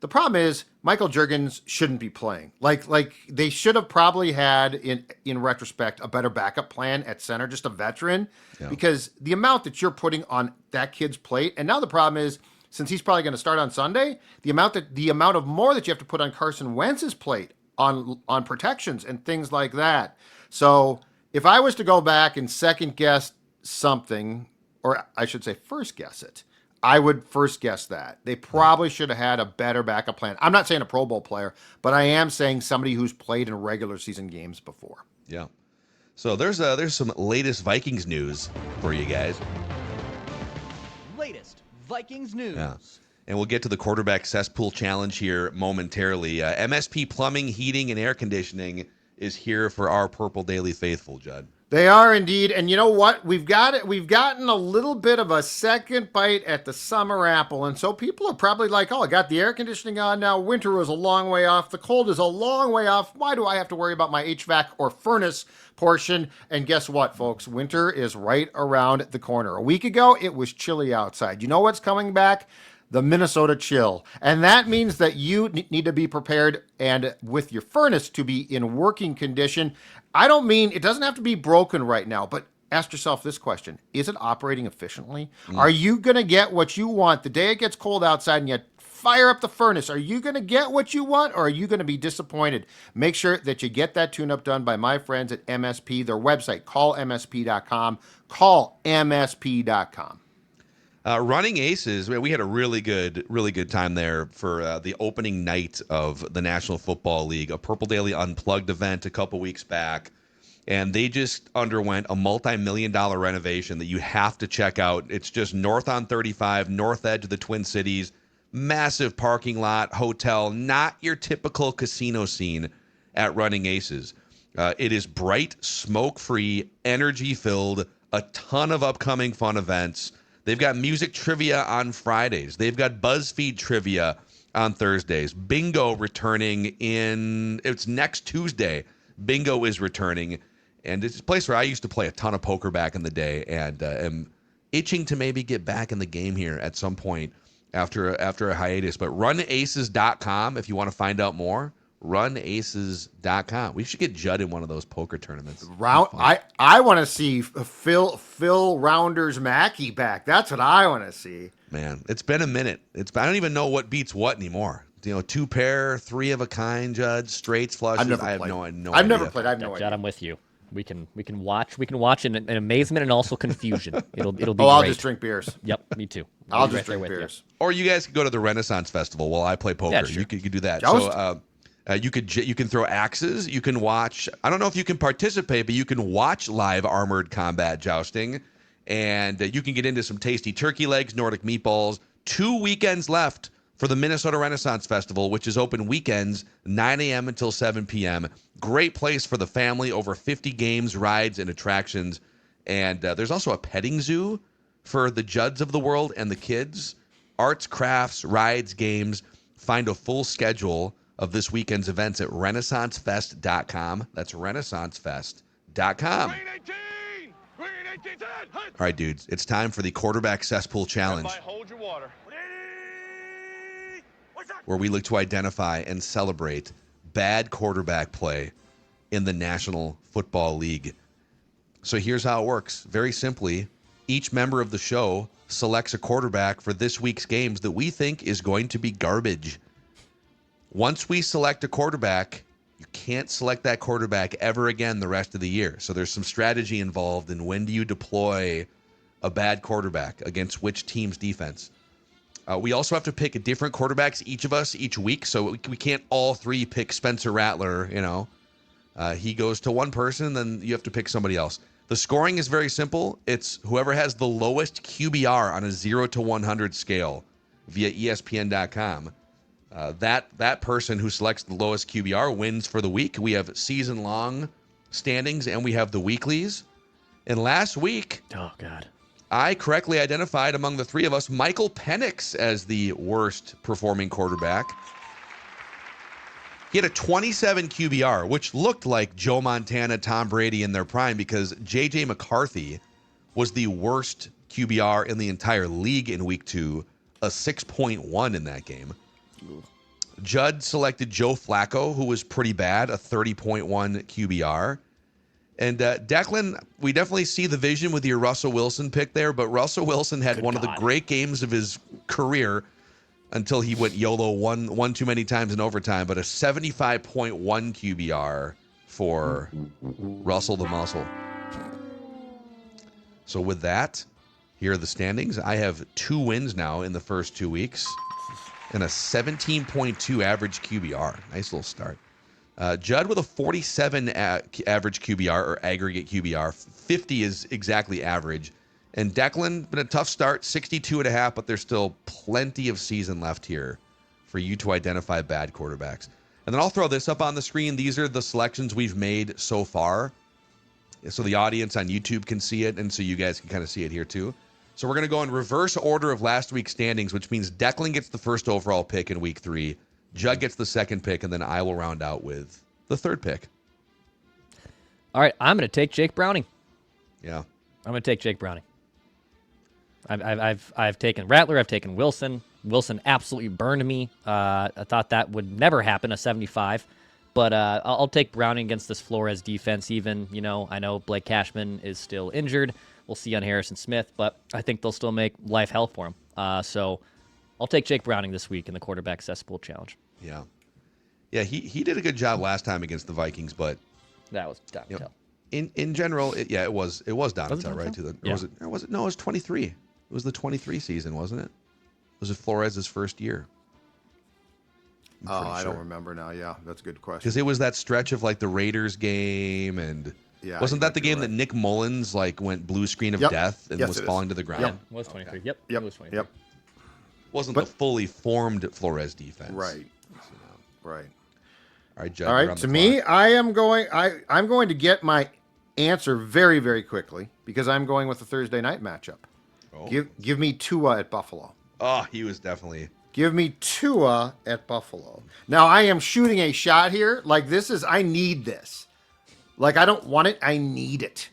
the problem is Michael Juergens shouldn't be playing. Like they should have probably had in retrospect a better backup plan at center, just a veteran, because the amount that you're putting on that kid's plate. And now the problem is, since he's probably going to start on Sunday, the amount of more that you have to put on Carson Wentz's plate on protections and things like that. So if I was to go back and second guess something, or I should say first guess it, I would first guess that. They probably should have had a better backup plan. I'm not saying a Pro Bowl player, but I am saying somebody who's played in regular season games before.
Yeah. So there's some latest Vikings news for you guys.
Latest Vikings news.
Yeah. And we'll get to the quarterback cesspool challenge here momentarily. MSP Plumbing, Heating, and Air Conditioning is here for our Purple Daily faithful, Judd.
They are indeed, and you know what? We've gotten a little bit of a second bite at the summer apple, and so people are probably like, "Oh, I got the air conditioning on now. Winter is a long way off. The cold is a long way off. Why do I have to worry about my HVAC or furnace portion?" And guess what, folks? Winter is right around the corner. A week ago, it was chilly outside. You know what's coming back? The Minnesota chill. And that means that you need to be prepared and with your furnace to be in working condition. I don't mean it doesn't have to be broken right now, but ask yourself this question. Is it operating efficiently? Are you going to get what you want the day it gets cold outside and you fire up the furnace? Are you going to get what you want, or are you going to be disappointed? Make sure that you get that tune-up done by my friends at MSP, their website, callmsp.com, callmsp.com.
Running Aces, we had a really good time there for the opening night of the National Football League, a Purple Daily Unplugged event a couple weeks back. And they just underwent a multi-million-dollar renovation that you have to check out. It's just north on 35, north edge of the Twin Cities, massive parking lot, hotel, not your typical casino scene at Running Aces. It is bright, smoke-free, energy-filled, a ton of upcoming fun events. They've got music trivia on Fridays. They've got BuzzFeed trivia on Thursdays. Bingo returning it's next Tuesday. Bingo is returning. And it's a place where I used to play a ton of poker back in the day, and am itching to maybe get back in the game here at some point after a hiatus. But runaces.com if you want to find out more. Runaces.com. We should get Judd in one of those poker tournaments.
I want to see Phil Rounders Mackey back. That's what I want to see.
Man, it's been a minute. I don't even know what beats what anymore. You know, two pair, three of a kind, Judd, straights, flushes. I have no idea.
I've never played. I have no idea.
Judd, I'm with you. We can watch. We can watch in amazement and also confusion. It'll be great.
I'll just drink beers.
Yep, me too.
I'll just drink beers.
Or you guys could go to the Renaissance Festival while I play poker.
Yeah, sure.
You could do that.
Joust?
So you can throw axes. You can watch. I don't know if you can participate, but you can watch live armored combat jousting, and you can get into some tasty turkey legs, Nordic meatballs. 2 weekends left for the Minnesota Renaissance Festival, which is open weekends, 9 a.m. until 7 p.m. Great place for the family. Over 50 games, rides, and attractions. And there's also a petting zoo for the Judds of the world and the kids. Arts, crafts, rides, games. Find a full schedule of this weekend's events at renaissancefest.com. That's renaissancefest.com. All right, dudes, it's time for the Quarterback Cesspool Challenge, where we look to identify and celebrate bad quarterback play in the National Football League. So here's how it works. Very simply, each member of the show selects a quarterback for this week's games that we think is going to be garbage. Once we select a quarterback, you can't select that quarterback ever again the rest of the year. So there's some strategy involved in when do you deploy a bad quarterback against which team's defense. We also have to pick different quarterbacks, each of us, each week. So we can't all three pick Spencer Rattler, he goes to one person, then you have to pick somebody else. The scoring is very simple. It's whoever has the lowest QBR on a 0 to 100 scale via ESPN.com. That person who selects the lowest QBR wins for the week. We have season-long standings, and we have the weeklies. And last week,
oh God,
I correctly identified among the three of us Michael Penix as the worst performing quarterback. He had a 27 QBR, which looked like Joe Montana, Tom Brady in their prime, because J.J. McCarthy was the worst QBR in the entire league in week 2, a 6.1 in that game. Judd selected Joe Flacco, who was pretty bad, a 30.1 QBR. And Declan, we definitely see the vision with your Russell Wilson pick there, but Russell Wilson had one of the great games of his career until he went YOLO one too many times in overtime, but a 75.1 QBR for Russell the Muscle. So with that, here are the standings. I have 2 wins now in the first 2 weeks and a 17.2 average QBR. Nice little start. Judd with a 47 average QBR or aggregate QBR. 50 is exactly average. And Declan, been a tough start, 62.5, but there's still plenty of season left here for you to identify bad quarterbacks. And then I'll throw this up on the screen. These are the selections we've made so far. so the audience on YouTube can see it, and so you guys can kind of see it here too. So we're going to go in reverse order of last week's standings, which means Declan gets the first overall pick in week 3, Judd gets the second pick, and then I will round out with the third pick.
All right, I'm going to take Jake Browning.
Yeah.
I'm going to take Jake Browning. I've taken Rattler. I've taken Wilson. Wilson absolutely burned me. I thought that would never happen, a 75. But I'll take Browning against this Flores defense even. I know Blake Cashman is still injured. We'll see on Harrison Smith, but I think they'll still make life hell for him. So I'll take Jake Browning this week in the quarterback cesspool challenge.
Yeah. Yeah, he did a good job last time against the Vikings, but
that was downhill.
In general, it was downhill, right?
Yeah.
No, it was 23. It was the 23 season, wasn't it? Was it Flores' first year?
I don't remember now. Yeah, that's a good question.
Because it was that stretch of like the Raiders game, and wasn't that the game that Nick Mullins like went blue screen of death and was falling to the ground?
Yeah, it was 23. Yep.
Yep.
It was 23.
Yep.
Wasn't the fully formed Flores defense.
Right. Right.
All right, Judd.
All right. To me, I'm going to get my answer very, very quickly because I'm going with the Thursday night matchup.
Oh.
Give me Tua at Buffalo.
Oh, he was definitely.
Give me Tua at Buffalo. Now, I am shooting a shot here. Like, I need this. Like, I don't want it. I need it.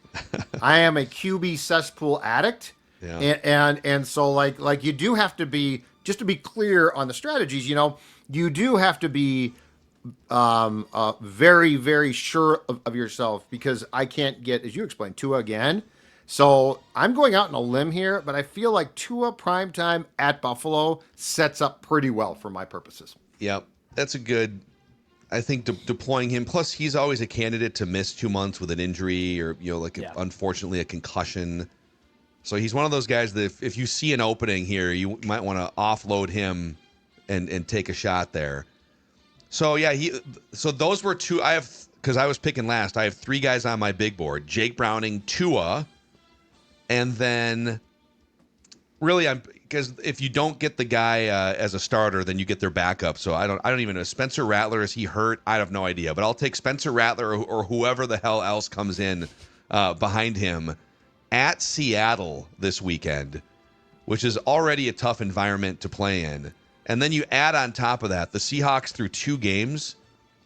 I am a QB cesspool addict.
Yeah.
And so, like you do have to be, just to be clear on the strategies, you do have to be very, very sure of yourself because I can't get, as you explained, Tua again. So I'm going out on a limb here, but I feel like Tua primetime at Buffalo sets up pretty well for my purposes.
Yep, that's a good. I think deploying him. Plus, he's always a candidate to miss 2 months with an injury or unfortunately a concussion. So he's one of those guys that if you see an opening here, you might want to offload him and take a shot there. So yeah, so those were two. Because I was picking last. I have 3 guys on my big board: Jake Browning, Tua. And then, really, because if you don't get the guy as a starter, then you get their backup. So I don't even know. Spencer Rattler, is he hurt? I have no idea. But I'll take Spencer Rattler or whoever the hell else comes in behind him at Seattle this weekend, which is already a tough environment to play in. And then you add on top of that, the Seahawks through 2 games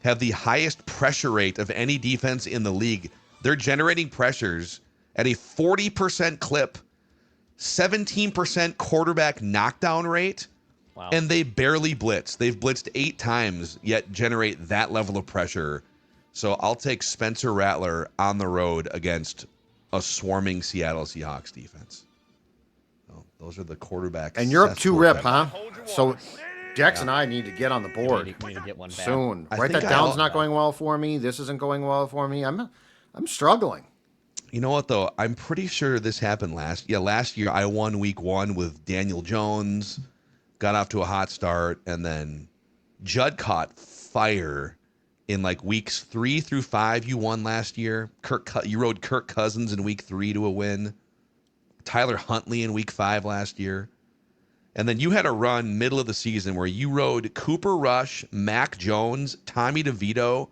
have the highest pressure rate of any defense in the league. They're generating pressures at a 40% clip, 17% quarterback knockdown rate, and they barely blitz. They've blitzed 8 times, yet generate that level of pressure. So I'll take Spencer Rattler on the road against a swarming Seattle Seahawks defense. So those are the quarterbacks.
And you're up 2 rip, huh? So Dex and I need to get on the board
We need to get one back.
soon. Write that down's not going well for me. This isn't going well for me. I'm struggling.
You know what, though? I'm pretty sure this happened last year. I won week 1 with Daniel Jones, got off to a hot start, and then Judd caught fire in like weeks 3 through 5. You won last year. You rode Kirk Cousins in week 3 to a win. Tyler Huntley in week 5 last year. And then you had a run middle of the season where you rode Cooper Rush, Mac Jones, Tommy DeVito,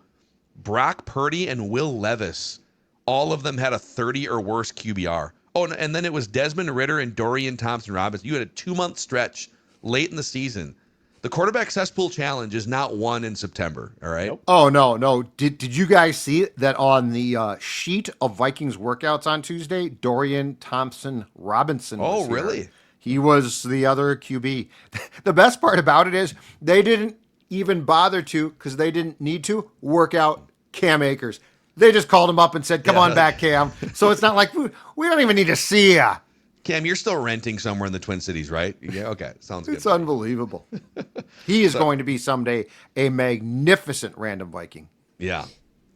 Brock Purdy, and Will Levis. All of them had a 30 or worse QBR. Oh, and then it was Desmond Ridder and Dorian Thompson-Robinson. You had a 2-month stretch late in the season. The quarterback cesspool challenge is not won in September, all right?
Nope.
Oh, no. Did you guys see that on the sheet of Vikings workouts on Tuesday? Dorian Thompson-Robinson was here.
Really?
He was the other QB. The best part about it is they didn't even bother to, because they didn't need to, work out Cam Akers. They just called him up and said, come on back, Cam. So it's not like, we don't even need to see ya.
Cam, you're still renting somewhere in the Twin Cities, right? Yeah, okay. Sounds good.
It's unbelievable. He is going to be someday a magnificent random Viking.
Yeah.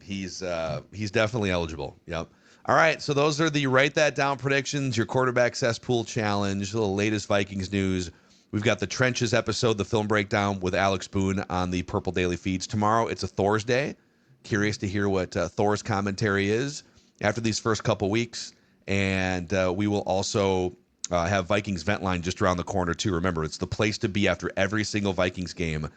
He's definitely eligible. Yep. All right, so those are the write that down predictions, your quarterback cesspool challenge, the latest Vikings news. We've got the Trenches episode, the film breakdown with Alex Boone on the Purple Daily feeds. Tomorrow, it's a Thor's Day. Curious to hear what Thor's commentary is after these first couple weeks. And we will also have Vikings Vent Line just around the corner, too. Remember, it's the place to be after every single Vikings game,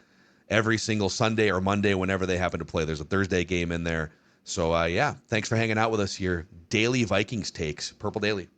every single Sunday or Monday, whenever they happen to play. There's a Thursday game in there. So, yeah, thanks for hanging out with us here. Daily Vikings takes, Purple Daily.